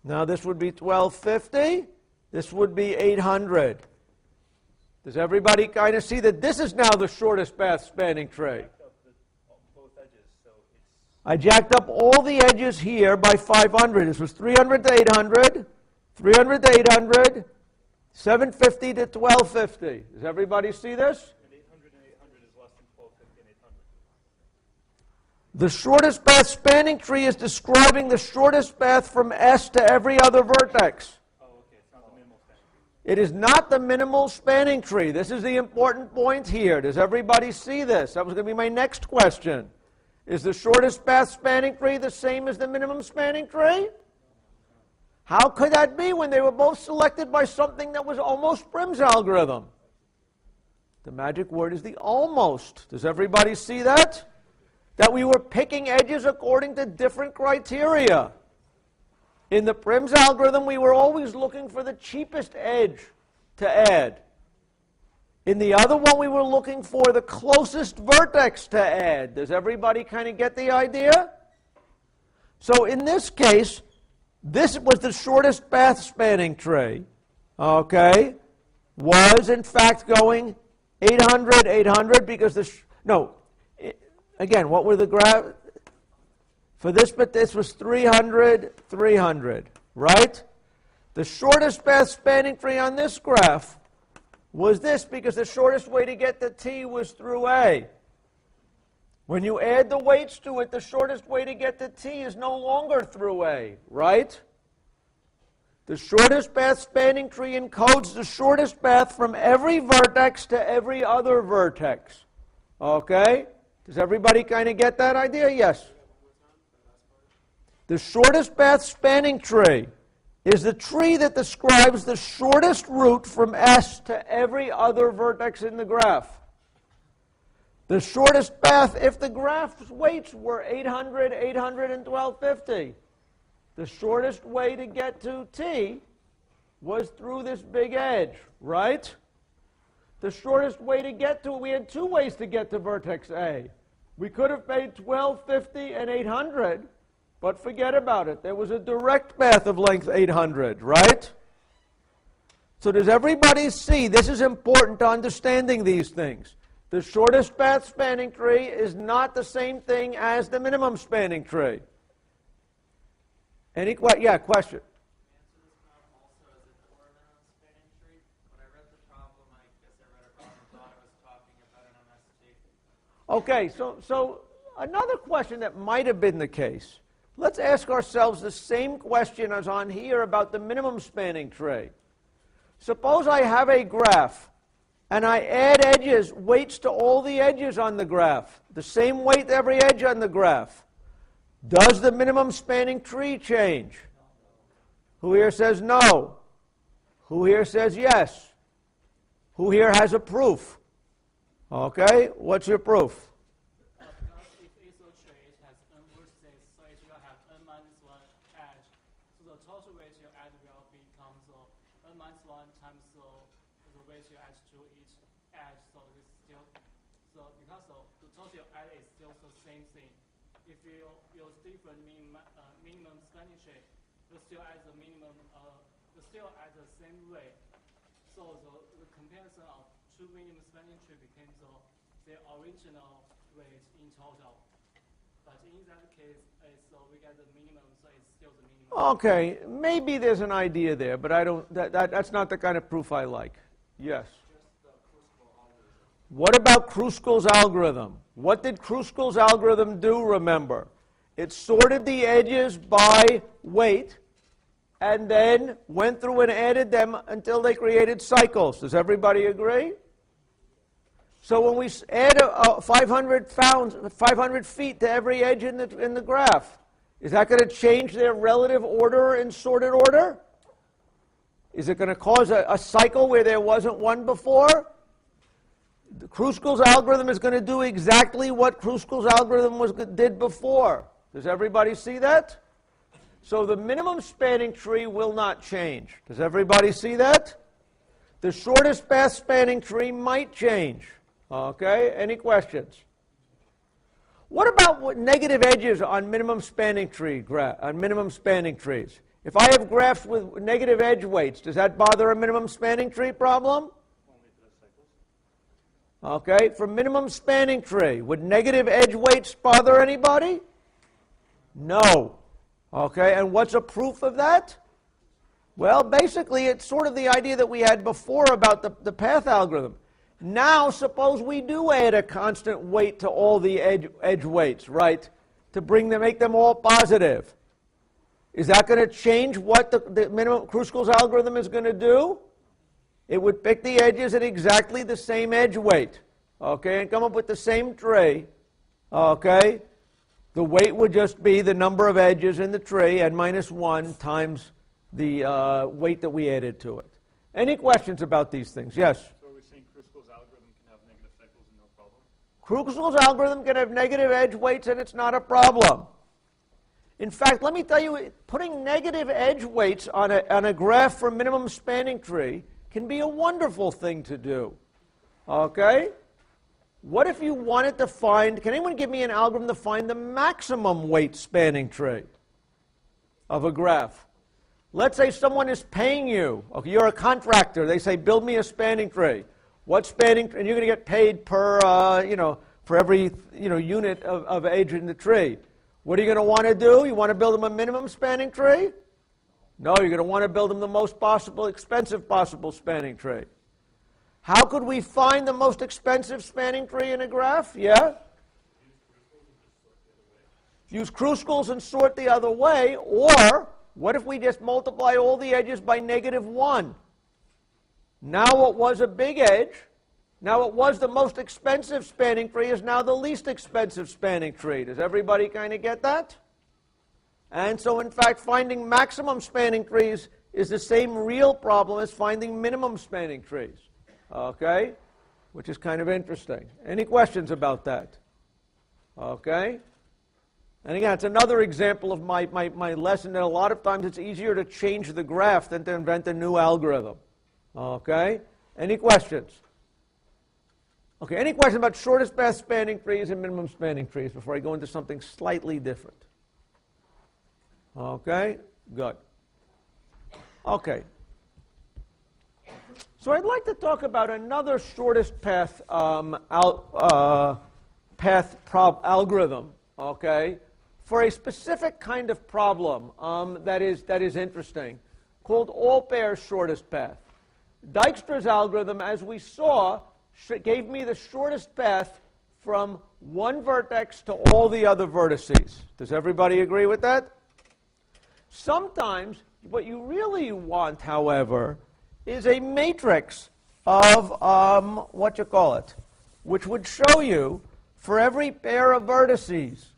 Now this would be 1250. This would be 800. Does everybody kind of see that this is now the shortest path spanning tree? I jacked up all the edges here by 500. This was 300 to 800, 300 to 800, 750 to 1250. Does everybody see this? And 800 and 800 is less than 1250 and 800. The shortest path spanning tree is describing the shortest path from S to every other vertex. Oh, okay. It's not the minimal spanning tree. It is not the minimal spanning tree. This is the important point here. Does everybody see this? That was going to be my next question. Is the shortest path spanning tree the same as the minimum spanning tree? How could that be when they were both selected by something that was almost Prim's algorithm? The magic word is the almost. Does everybody see that? That we were picking edges according to different criteria. In the Prim's algorithm, we were always looking for the cheapest edge to add. In the other one, we were looking for the closest vertex to add. Does everybody kind of get the idea? So in this case, this was the shortest path spanning tree, okay, was in fact going 800, 800, because again, what were the graph? For this, but this was 300, 300, right? The shortest path spanning tree on this graph was this, because the shortest way to get to T was through A. When you add the weights to it, the shortest way to get to T is no longer through A, right? The shortest path spanning tree encodes the shortest path from every vertex to every other vertex. Okay? Does everybody kind of get that idea? Yes. The shortest path spanning tree is the tree that describes the shortest route from S to every other vertex in the graph. The shortest path, if the graph's weights were 800, 800, and 1250, the shortest way to get to T was through this big edge, right? The shortest way to get to it, we had two ways to get to vertex A. We could have made 1250 and 800, but forget about it. There was a direct path of length 800, right? So does everybody see? This is important to understanding these things. The shortest path spanning tree is not the same thing as the minimum spanning tree. Any question? Yeah, question. Okay, so another question that might have been the case. Let's ask ourselves the same question as on here about the minimum spanning tree. Suppose I have a graph and I add edges, weights to all the edges on the graph, the same weight to every edge on the graph. Does the minimum spanning tree change? Who here says no? Who here says yes? Who here has a proof? Okay, what's your proof? Because if it's a tree, it has n vertices, so it will have n minus 1 edge. So the total ratio edge will become n minus 1 times the ratio edge to each edge. So it's still, so because the total edge is still the same thing. If you use different minimum spanning tree, you still at the minimum, you still at the same rate. So the comparison of two minimum spanning tree became the original rate in total. But in that case, we get the minimum, so it's still the minimum. Okay, maybe there's an idea there, but I don't. That's not the kind of proof I like. Yes. What about Kruskal's algorithm? What did Kruskal's algorithm do, remember? It sorted the edges by weight and then went through and added them until they created cycles. Does everybody agree? So when we add 500 feet to every edge in the graph, is that going to change their relative order in sorted order? Is it going to cause a cycle where there wasn't one before? Kruskal's algorithm is going to do exactly what Kruskal's algorithm did before. Does everybody see that? So the minimum spanning tree will not change. Does everybody see that? The shortest path spanning tree might change. Okay, any questions? What about negative edges on minimum spanning trees? If I have graphs with negative edge weights, does that bother a minimum spanning tree problem? Okay, for minimum spanning tree, would negative edge weights bother anybody? No. Okay, and what's a proof of that? Well, basically, it's sort of the idea that we had before about the path algorithm. Now, suppose we do add a constant weight to all the edge weights, right, to make them all positive. Is that going to change what the minimum Kruskal's algorithm is going to do? It would pick the edges at exactly the same edge weight, okay, and come up with the same tree, okay? The weight would just be the number of edges in the tree, n minus 1 times the weight that we added to it. Any questions about these things? Yes? So are we saying Kruskal's algorithm can have negative cycles and no problem? Kruskal's algorithm can have negative edge weights and it's not a problem. In fact, let me tell you, putting negative edge weights on a graph for minimum spanning tree can be a wonderful thing to do. Okay? What if you wanted to find, can anyone give me an algorithm to find the maximum weight spanning tree of a graph? Let's say someone is paying you. Okay, you're a contractor. They say, build me a spanning tree. What spanning tree? And you're going to get paid per, for every, unit of edge in the tree. What are you going to want to do? You want to build them a minimum spanning tree? No, you're going to want to build them the most expensive possible spanning tree. How could we find the most expensive spanning tree in a graph? Yeah? Use Kruskals and sort the other way, or what if we just multiply all the edges by -1? Now what was a big edge, now what was the most expensive spanning tree is now the least expensive spanning tree. Does everybody kind of get that? And so in fact finding maximum spanning trees is the same real problem as finding minimum spanning trees. Okay? Which is kind of interesting. Any questions about that? Okay? And again, it's another example of my lesson that a lot of times it's easier to change the graph than to invent a new algorithm. Okay? Any questions? Okay, any questions about shortest path spanning trees and minimum spanning trees before I go into something slightly different? Okay? Good. Okay. So I'd like to talk about another shortest path algorithm, okay, for a specific kind of problem that is interesting, called all pairs shortest path. Dijkstra's algorithm, as we saw, gave me the shortest path from one vertex to all the other vertices. Does everybody agree with that? Sometimes what you really want, however, is a matrix of, which would show you for every pair of vertices,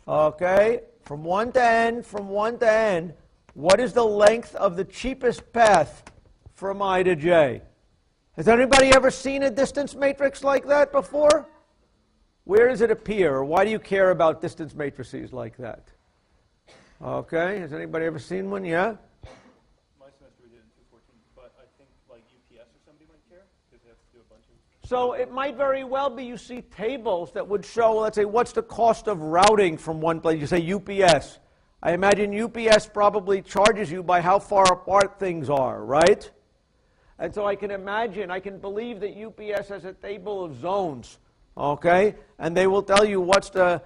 okay, from 1 to n, what is the length of the cheapest path from I to j. Has anybody ever seen a distance matrix like that before? Where does it appear, or why do you care about distance matrices like that? Okay, has anybody ever seen one? Yeah? My semester we did in 214, but I think like UPS or somebody might care, because they have to do a bunch of... So it might very well be you see tables that would show, let's say, what's the cost of routing from one place. You say UPS. I imagine UPS probably charges you by how far apart things are, right? And so I can believe that UPS has a table of zones, okay? And they will tell you what's the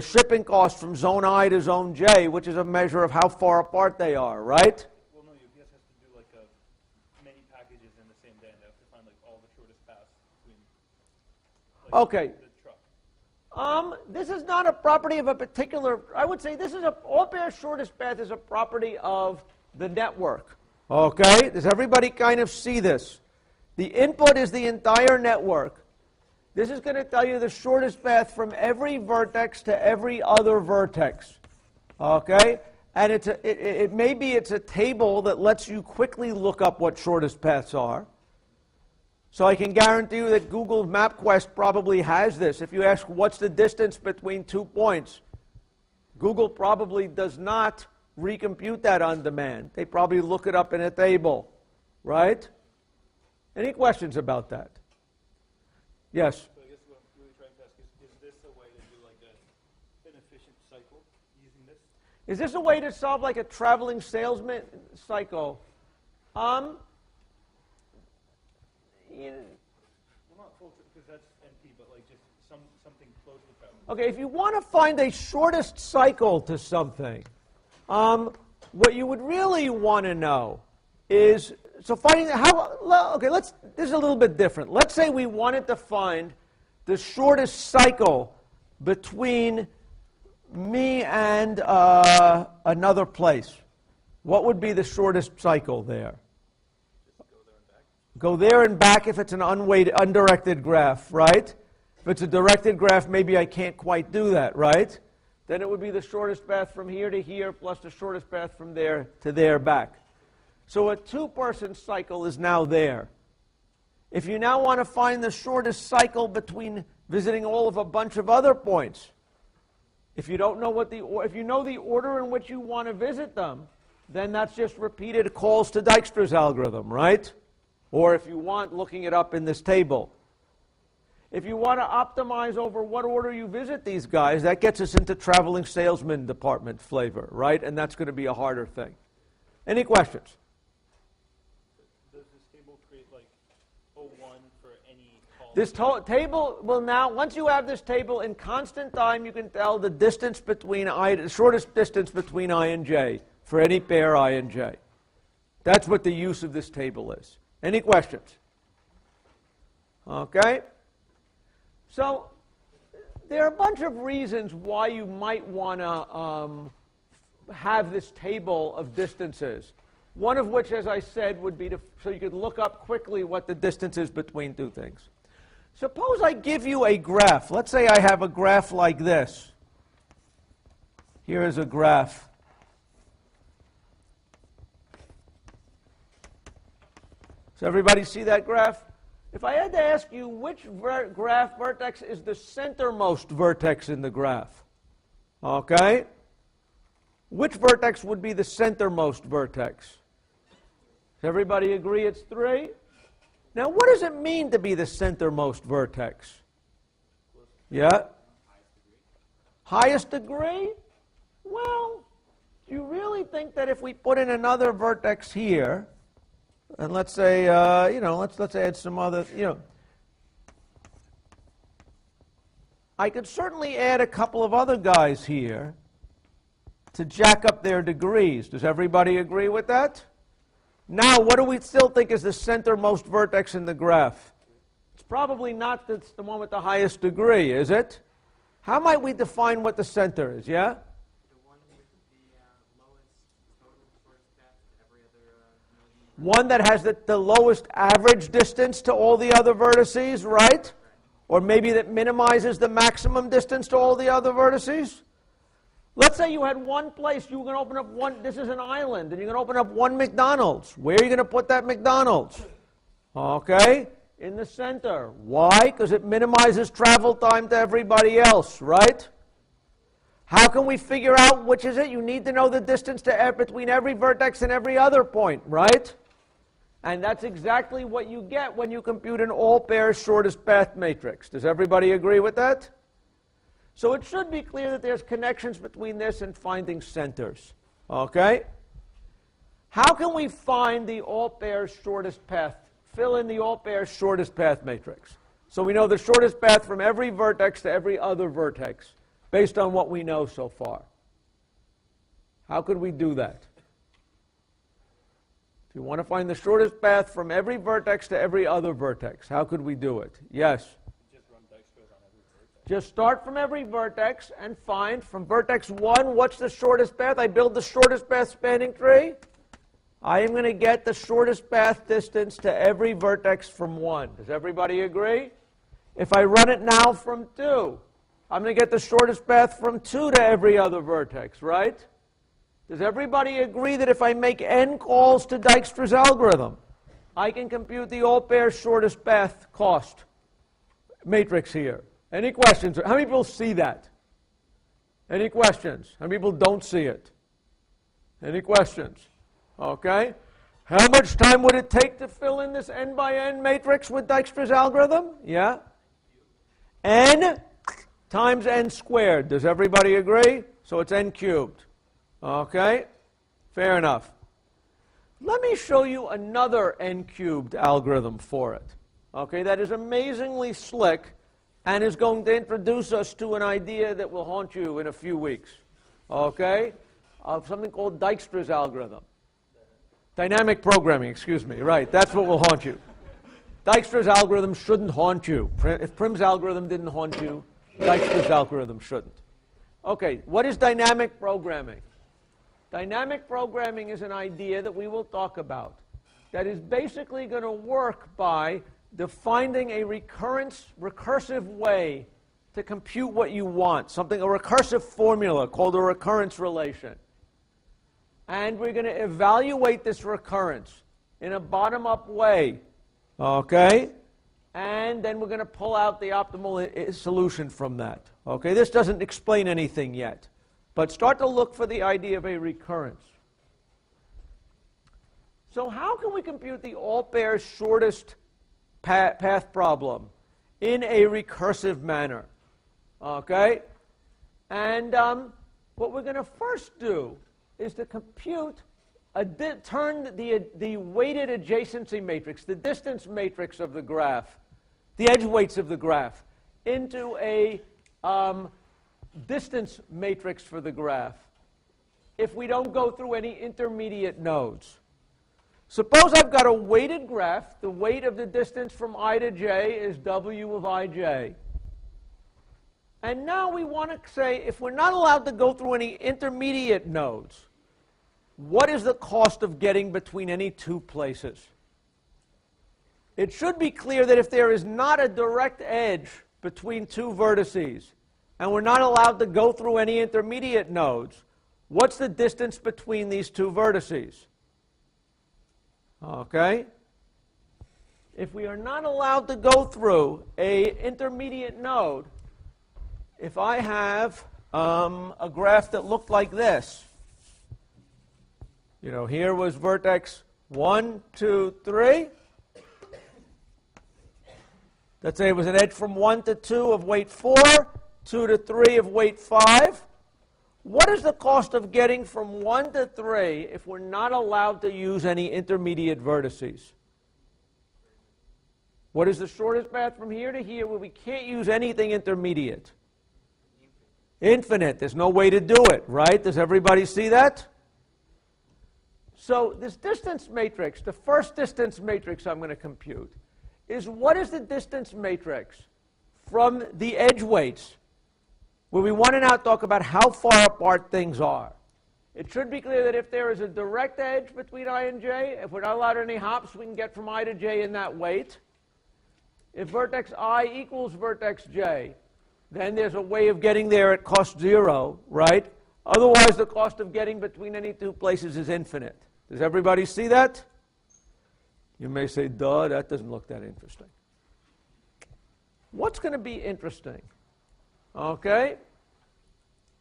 shipping cost from zone I to zone J, which is a measure of how far apart they are, right? Well, no, UPS has to do like many packages in the same day, and they have to find like all the shortest paths between okay. the truck. This is not a property of a particular, I would say this is all pair shortest path is a property of the network. Okay, does everybody kind of see this? The input is the entire network. This is going to tell you the shortest path from every vertex to every other vertex. Okay, and it's a table that lets you quickly look up what shortest paths are. So I can guarantee you that Google MapQuest probably has this. If you ask what's the distance between 2 points, Google probably does not recompute that on demand. They probably look it up in a table, right? Any questions about that? Yes? So I guess what I'm really trying to ask is this a way to do like an efficient cycle using this? Is this a way to solve like a traveling salesman cycle? You know, Well, not full, because that's NP, but like just something close with that. okay, if you want to find a shortest cycle to something, what you would really want to know is, so finding how, okay, this is a little bit different. Let's say we wanted to find the shortest cycle between me and another place. What would be the shortest cycle there? Go there and back if it's an undirected graph, right? If it's a directed graph, maybe I can't quite do that, right? Then it would be the shortest path from here to here plus the shortest path from there to there back. So a two-person cycle is now there. If you now want to find the shortest cycle between visiting all of a bunch of other points, if you don't know if you know the order in which you want to visit them, then that's just repeated calls to Dijkstra's algorithm, right? Or if you want, looking it up in this table. If you want to optimize over what order you visit these guys, that gets us into traveling salesman department flavor, right? And that's going to be a harder thing. Any questions? Does this table create like O1 for any call? This table will now, once you have this table in constant time, you can tell the distance between the shortest distance between I and j for any pair I and j. That's what the use of this table is. Any questions? Okay. So there are a bunch of reasons why you might want to have this table of distances. One of which, as I said, would be so you could look up quickly what the distance is between two things. Suppose I give you a graph. Let's say I have a graph like this. Here is a graph. Does everybody see that graph? If I had to ask you which graph vertex is the centermost vertex in the graph, okay? Which vertex would be the centermost vertex? Does everybody agree it's 3? Now, what does it mean to be the centermost vertex? Yeah? Highest degree? Well, do you really think that if we put in another vertex here, and let's say, let's add some other, I could certainly add a couple of other guys here to jack up their degrees. Does everybody agree with that? Now, what do we still think is the centermost vertex in the graph? It's probably not the one with the highest degree, is it? How might we define what the center is, yeah? One that has the lowest average distance to all the other vertices, right? Or maybe that minimizes the maximum distance to all the other vertices. Let's say you had one place, you were going to open up one, this is an island, and you're going to open up one McDonald's. Where are you going to put that McDonald's? Okay, in the center. Why? Because it minimizes travel time to everybody else, right? How can we figure out which is it? You need to know the distance between every vertex and every other point, right? And that's exactly what you get when you compute an all-pairs shortest path matrix. Does everybody agree with that? So it should be clear that there's connections between this and finding centers. Okay? How can we find the all-pairs shortest path? Fill in the all-pairs shortest path matrix. So we know the shortest path from every vertex to every other vertex based on what we know so far. How could we do that? If you want to find the shortest path from every vertex to every other vertex, how could we do it? Yes? Just run Dijkstra's on every vertex. Just start from every vertex and find from vertex 1, what's the shortest path? I build the shortest path spanning tree. I am going to get the shortest path distance to every vertex from 1. Does everybody agree? If I run it now from 2, I'm going to get the shortest path from 2 to every other vertex, right? Does everybody agree that if I make n calls to Dijkstra's algorithm, I can compute the all-pairs shortest path cost matrix here? Any questions? How many people see that? Any questions? How many people don't see it? Any questions? Okay. How much time would it take to fill in this n by n matrix with Dijkstra's algorithm? Yeah? n times n squared. Does everybody agree? So it's n cubed. Okay? Fair enough. Let me show you another n cubed algorithm for it. Okay, that is amazingly slick and is going to introduce us to an idea that will haunt you in a few weeks. Okay? Of something called Dijkstra's algorithm. Dynamic programming, excuse me. Right, that's what will haunt you. Dijkstra's algorithm shouldn't haunt you. If Prim's algorithm didn't haunt you, Dijkstra's algorithm shouldn't. Okay, what is dynamic programming? Dynamic programming is an idea that we will talk about that is basically going to work by defining a recursive way to compute what you want, a recursive formula called a recurrence relation. And we're going to evaluate this recurrence in a bottom-up way, okay? And then we're going to pull out the optimal solution from that. Okay, this doesn't explain anything yet, but start to look for the idea of a recurrence. So how can we compute the all-pairs shortest path problem in a recursive manner? Okay? And what we're going to first do is to compute, turn the weighted adjacency matrix, the distance matrix of the graph, the edge weights of the graph, into a distance matrix for the graph if we don't go through any intermediate nodes. Suppose I've got a weighted graph. The weight of the distance from I to j is w of ij. And now we want to say, if we're not allowed to go through any intermediate nodes, what is the cost of getting between any two places? It should be clear that if there is not a direct edge between two vertices, and we're not allowed to go through any intermediate nodes, what's the distance between these two vertices? Okay? If we are not allowed to go through an intermediate node, if I have a graph that looked like this, here was vertex 1, 2, 3. Let's say it was an edge from 1 to 2 of weight 4, 2 to 3 of weight 5. What is the cost of getting from 1 to 3 if we're not allowed to use any intermediate vertices? What is the shortest path from here to here where we can't use anything intermediate? Infinite. There's no way to do it, right? Does everybody see that? So this distance matrix, the first distance matrix I'm going to compute, is what is the distance matrix from the edge weights, where we want to now talk about how far apart things are. It should be clear that if there is a direct edge between I and j, if we're not allowed any hops, we can get from I to j in that weight. If vertex I equals vertex j, then there's a way of getting there at cost 0, right? Otherwise, the cost of getting between any two places is infinite. Does everybody see that? You may say, duh, that doesn't look that interesting. What's going to be interesting? Okay?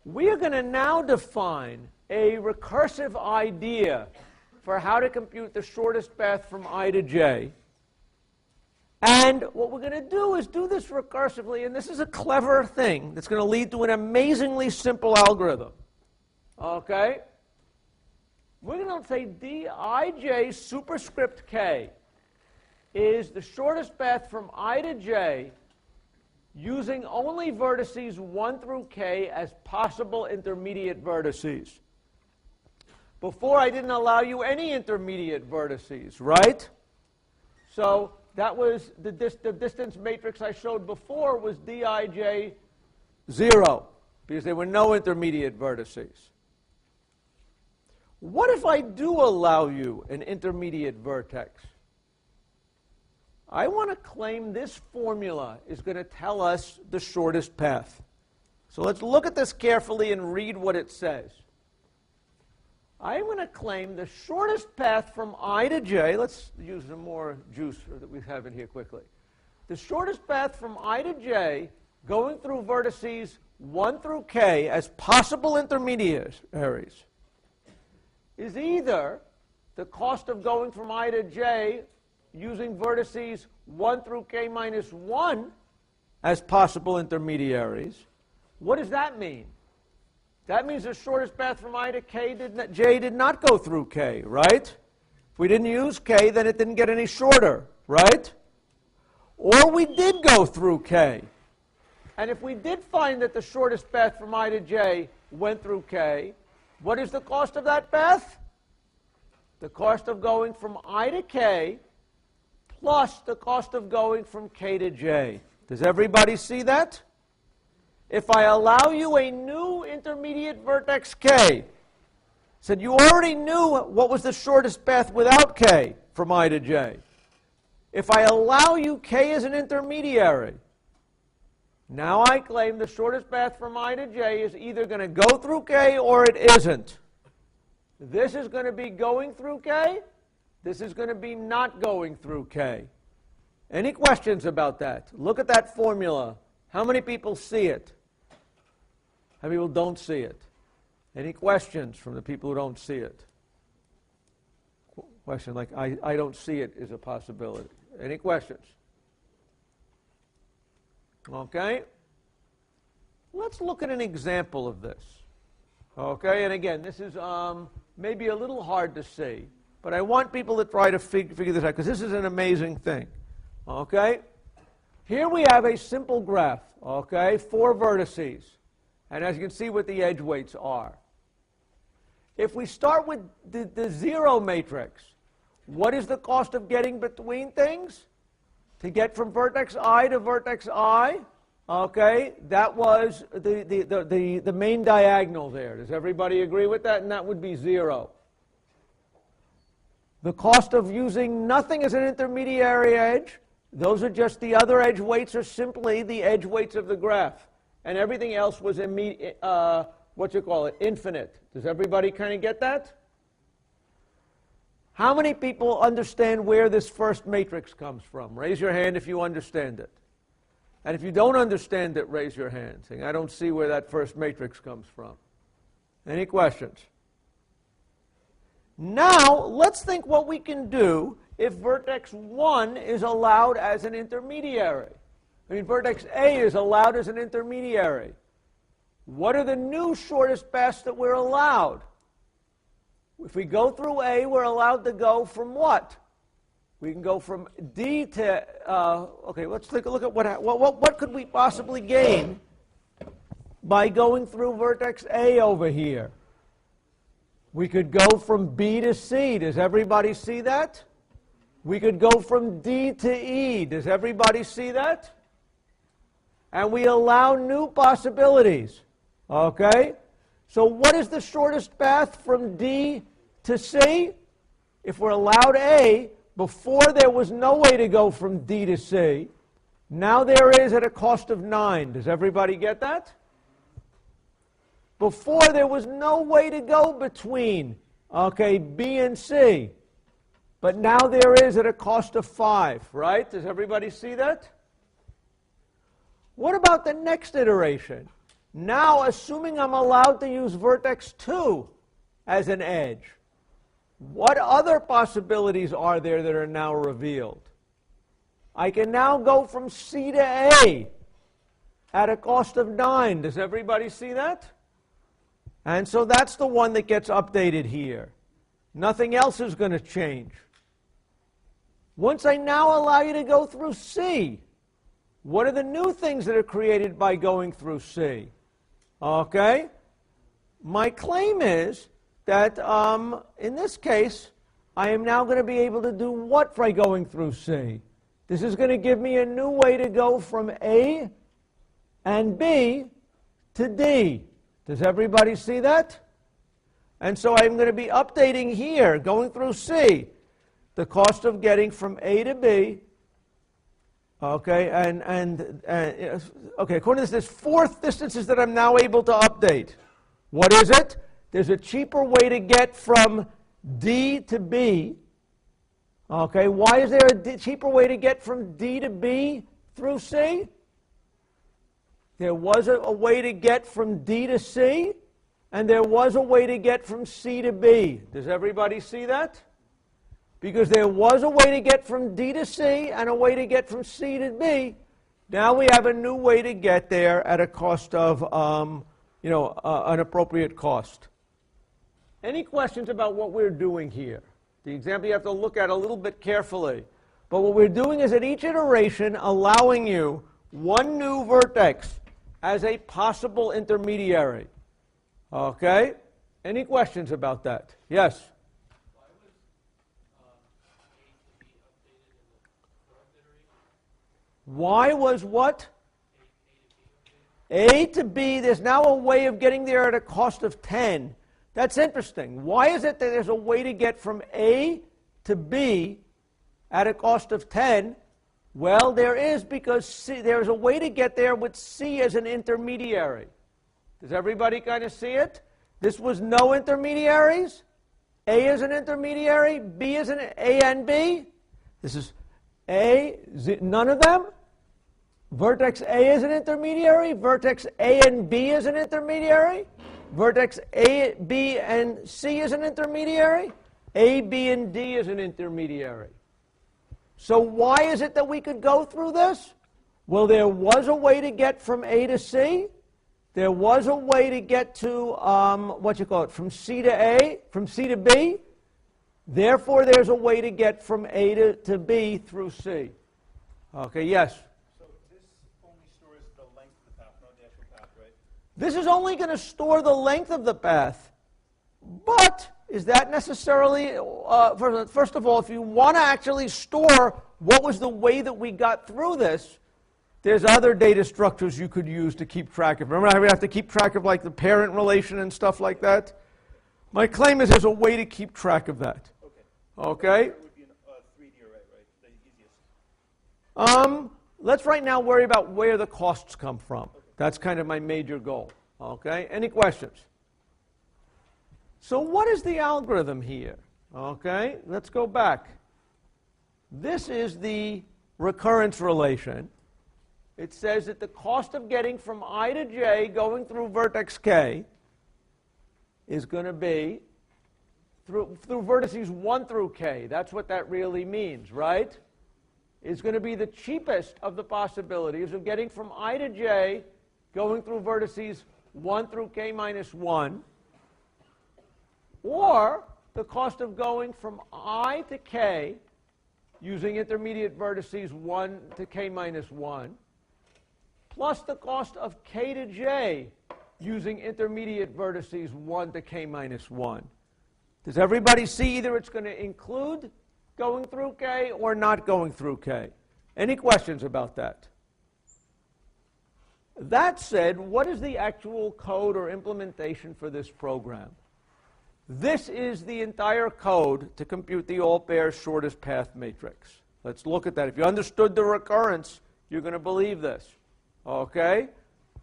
We are going to now define a recursive idea for how to compute the shortest path from I to j. And what we're going to do is do this recursively, and this is a clever thing that's going to lead to an amazingly simple algorithm. Okay? We're going to say dij superscript k is the shortest path from I to j using only vertices 1 through k as possible intermediate vertices. Before, I didn't allow you any intermediate vertices, right? So that was the distance matrix I showed before was dij 0, because there were no intermediate vertices. What if I do allow you an intermediate vertex? I want to claim this formula is going to tell us the shortest path. So let's look at this carefully and read what it says. I'm going to claim the shortest path from I to j. Let's use some more juice that we have in here quickly. The shortest path from I to j going through vertices 1 through k as possible intermediaries is either the cost of going from I to j using vertices 1 through k minus 1, as possible intermediaries. What does that mean? That means the shortest path from I to j did not go through k, right? If we didn't use k, then it didn't get any shorter, right? Or we did go through k. And if we did find that the shortest path from I to j went through k, what is the cost of that path? The cost of going from I to k plus the cost of going from k to j. Does everybody see that? If I allow you a new intermediate vertex k, said you already knew what was the shortest path without k from I to j. If I allow you k as an intermediary, now I claim the shortest path from I to j is either going to go through k or it isn't. This is going to be going through k. This is going to be not going through k. Any questions about that? Look at that formula. How many people see it? How many people don't see it? Any questions from the people who don't see it? Question like, I don't see it is a possibility. Any questions? Okay. Let's look at an example of this. Okay, and again, this is maybe a little hard to see, but I want people to try to figure this out, because this is an amazing thing. Okay? Here we have a simple graph, okay, 4 vertices, and as you can see what the edge weights are. If we start with the 0 matrix, what is the cost of getting between things? To get from vertex I to vertex I, okay, that was the main diagonal there. Does everybody agree with that? And that would be 0. The cost of using nothing as an intermediary edge, those are just the other edge weights, are simply the edge weights of the graph. And everything else was infinite. Does everybody kind of get that? How many people understand where this first matrix comes from? Raise your hand if you understand it. And if you don't understand it, raise your hand, saying, I don't see where that first matrix comes from. Any questions? Now, let's think what we can do if vertex 1 is allowed as an intermediary. I mean, vertex A is allowed as an intermediary. What are the new shortest paths that we're allowed? If we go through A, we're allowed to go from what? We can go from D to, okay, let's take a look at what could we possibly gain by going through vertex A over here. We could go from B to C. Does everybody see that? We could go from D to E. Does everybody see that? And we allow new possibilities. Okay? So what is the shortest path from D to C? If we're allowed A, before there was no way to go from D to C. Now there is at a cost of 9. Does everybody get that? Before there was no way to go between, okay, B and C. But now there is at a cost of 5, right? Does everybody see that? What about the next iteration? Now, assuming I'm allowed to use vertex 2 as an edge, what other possibilities are there that are now revealed? I can now go from C to A at a cost of 9. Does everybody see that? And so that's the one that gets updated here. Nothing else is going to change. Once I now allow you to go through C, what are the new things that are created by going through C? Okay? My claim is that in this case, I am now going to be able to do what by going through C? This is going to give me a new way to go from A and B to D. Does everybody see that? And so I'm going to be updating here, going through C, the cost of getting from A to B. Okay, okay, according to this, 4 distances that I'm now able to update. What is it? There's a cheaper way to get from D to B. Okay, why is there a cheaper way to get from D to B through C? There was a way to get from D to C, and there was a way to get from C to B. Does everybody see that? Because there was a way to get from D to C and a way to get from C to B. Now we have a new way to get there at a cost of, an appropriate cost. Any questions about what we're doing here? The example you have to look at a little bit carefully. But what we're doing is at each iteration allowing you one new vertex as a possible intermediary. Okay? Any questions about that? Yes? Why was A to be updated in the fourth iteration? Why was what? A to B, there's now a way of getting there at a cost of 10. That's interesting. Why is it that there's a way to get from A to B at a cost of 10? Well, there is, because there's a way to get there with C as an intermediary. Does everybody kind of see it? This was no intermediaries. A is an intermediary. B is an A and B. This is A, none of them. Vertex A is an intermediary. Vertex A and B is an intermediary. Vertex A, B, and C is an intermediary. A, B, and D is an intermediary. So why is it that we could go through this? Well, there was a way to get from A to C. There was a way to get to, from C to A, from C to B. Therefore, there's a way to get from A to B through C. Okay, yes? So this only stores the length of the path, not the actual path, right? This is only going to store the length of the path. But is that necessarily, first of all, if you want to actually store what was the way that we got through this, there's other data structures you could use to keep track of. Remember how we have to keep track of like the parent relation and stuff like that? My claim is there's a way to keep track of that. Okay? It would be a 3D array, right? The easiest. Let's right now worry about where the costs come from. That's kind of my major goal. Okay? Any questions? So what is the algorithm here? Okay? Let's go back. This is the recurrence relation. It says that the cost of getting from I to J going through vertex K is going to be through vertices 1 through K. That's what that really means, right? It's going to be the cheapest of the possibilities of getting from I to J going through vertices 1 through K minus 1, or the cost of going from I to K using intermediate vertices 1 to K minus 1, plus the cost of K to J using intermediate vertices 1 to K minus 1. Does everybody see either it's going to include going through K or not going through K? Any questions about that? That said, what is the actual code or implementation for this program? This is the entire code to compute the all-pair shortest path matrix. Let's look at that. If you understood the recurrence, you're going to believe this. Okay?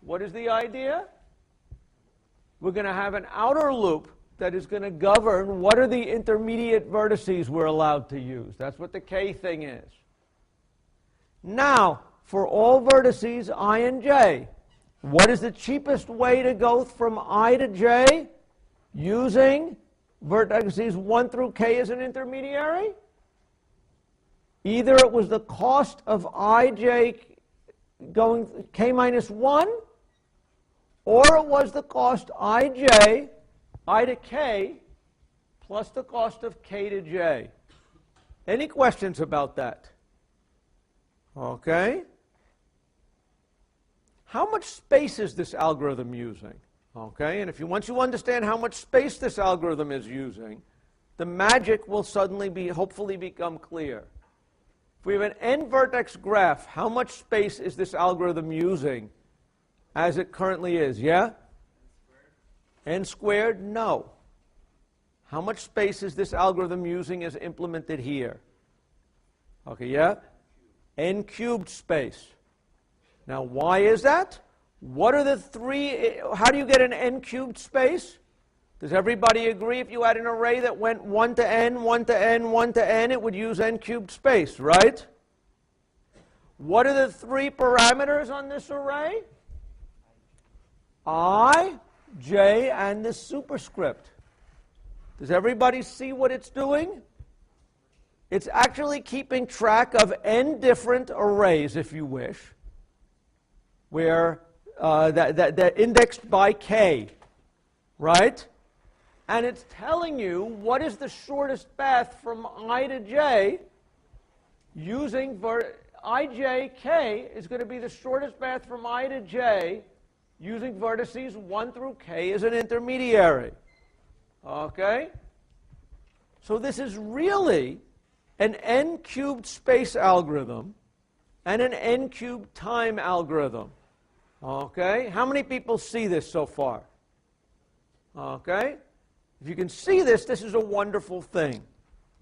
What is the idea? We're going to have an outer loop that is going to govern what are the intermediate vertices we're allowed to use. That's what the K thing is. Now, for all vertices I and J, what is the cheapest way to go from I to J using vertices 1 through K as an intermediary? Either it was the cost of IJ going K minus 1, or it was the cost IJ, I to K, plus the cost of K to J. Any questions about that? Okay. How much space is this algorithm using? Okay, and once you understand how much space this algorithm is using, the magic will suddenly hopefully become clear. If we have an n-vertex graph, how much space is this algorithm using as it currently is? Yeah? N squared? No. How much space is this algorithm using as implemented here? Okay, yeah? N cubed space. Now, why is that? What are the three? How do you get an n cubed space? Does everybody agree if you had an array that went 1 to n, 1 to n, 1 to n, it would use n cubed space, right? What are the three parameters on this array? I, j, and the superscript. Does everybody see what it's doing? It's actually keeping track of n different arrays, if you wish, where that indexed by k, right? And it's telling you what is the shortest path from I to j using ijk is going to be the shortest path from I to j using vertices 1 through k as an intermediary. Okay? So this is really an n-cubed space algorithm and an n-cubed time algorithm. Okay? How many people see this so far? Okay? If you can see this, this is a wonderful thing.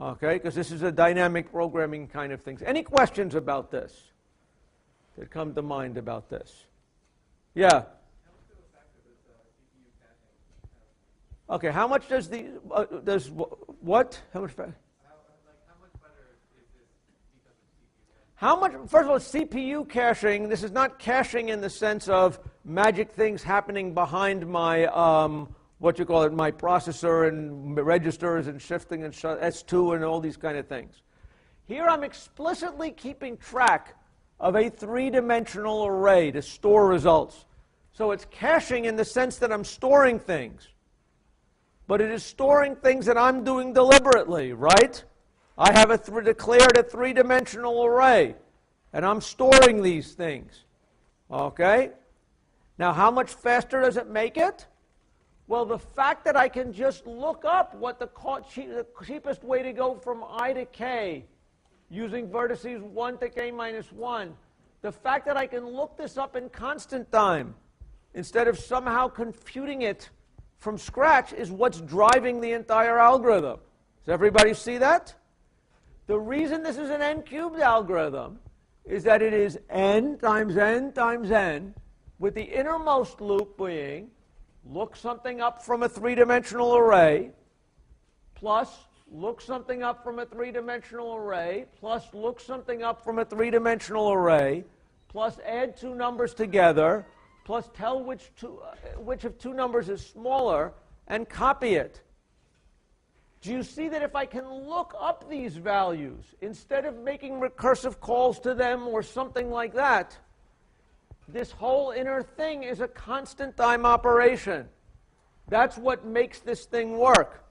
Okay? Because this is a dynamic programming kind of thing. Any questions about this that come to mind about this? Yeah? Okay, how much does the, what? How much? How much, first of all, CPU caching, this is not caching in the sense of magic things happening behind my, my processor and registers and shifting and S2 and all these kind of things. Here I'm explicitly keeping track of a three-dimensional array to store results. So it's caching in the sense that I'm storing things. But it is storing things that I'm doing deliberately, right? I have declared a three-dimensional array, and I'm storing these things. Okay? Now, how much faster does it make it? Well, the fact that I can just look up what the cheapest way to go from I to k using vertices 1 to k minus 1, the fact that I can look this up in constant time instead of somehow computing it from scratch is what's driving the entire algorithm. Does everybody see that? The reason this is an n-cubed algorithm is that it is n times n times n, with the innermost loop being look something up from a three-dimensional array, plus look something up from a three-dimensional array, plus look something up from a three-dimensional array, plus add two numbers together, plus tell which of two numbers is smaller, and copy it. Do you see that if I can look up these values, instead of making recursive calls to them or something like that, this whole inner thing is a constant time operation. That's what makes this thing work,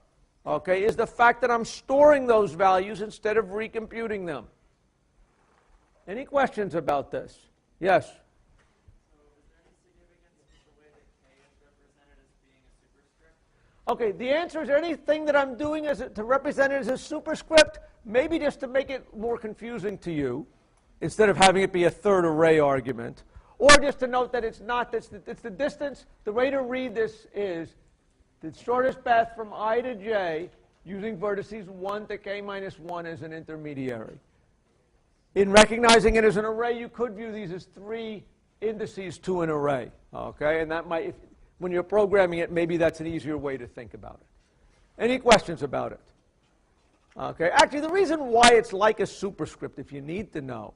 okay, is the fact that I'm storing those values instead of recomputing them. Any questions about this? Yes? Okay, the answer is anything that I'm doing to represent it as a superscript, maybe just to make it more confusing to you, instead of having it be a third array argument, or just to note that it's not, it's the distance. The way to read this is the shortest path from I to j using vertices 1 to k minus 1 as an intermediary. In recognizing it as an array, you could view these as three indices to an array, okay? And that might, when you're programming it, maybe that's an easier way to think about it. Any questions about it? Okay, actually the reason why it's like a superscript, if you need to know,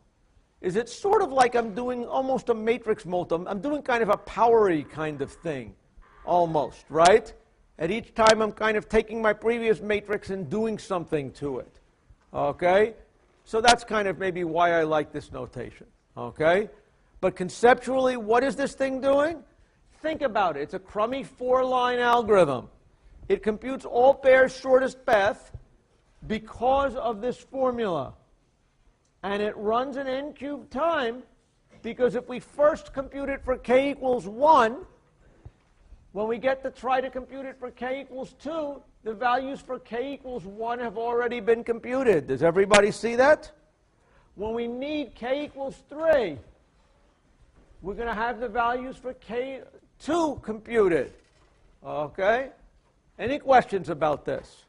is it's sort of like I'm doing almost a matrix multi. I'm doing kind of a powery kind of thing, almost, right? At each time I'm kind of taking my previous matrix and doing something to it, okay? So that's kind of maybe why I like this notation, okay? But conceptually, what is this thing doing? Think about it. It's a crummy four-line algorithm. It computes all pairs shortest path because of this formula. And it runs an n-cubed time because if we first compute it for k equals 1, when we get to try to compute it for k equals 2, the values for k equals 1 have already been computed. Does everybody see that? When we need k equals 3, we're going to have the values for k2 computed. Okay? Any questions about this?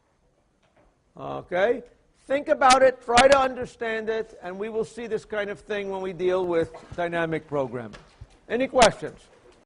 Okay? Think about it, try to understand it, and we will see this kind of thing when we deal with dynamic programming. Any questions?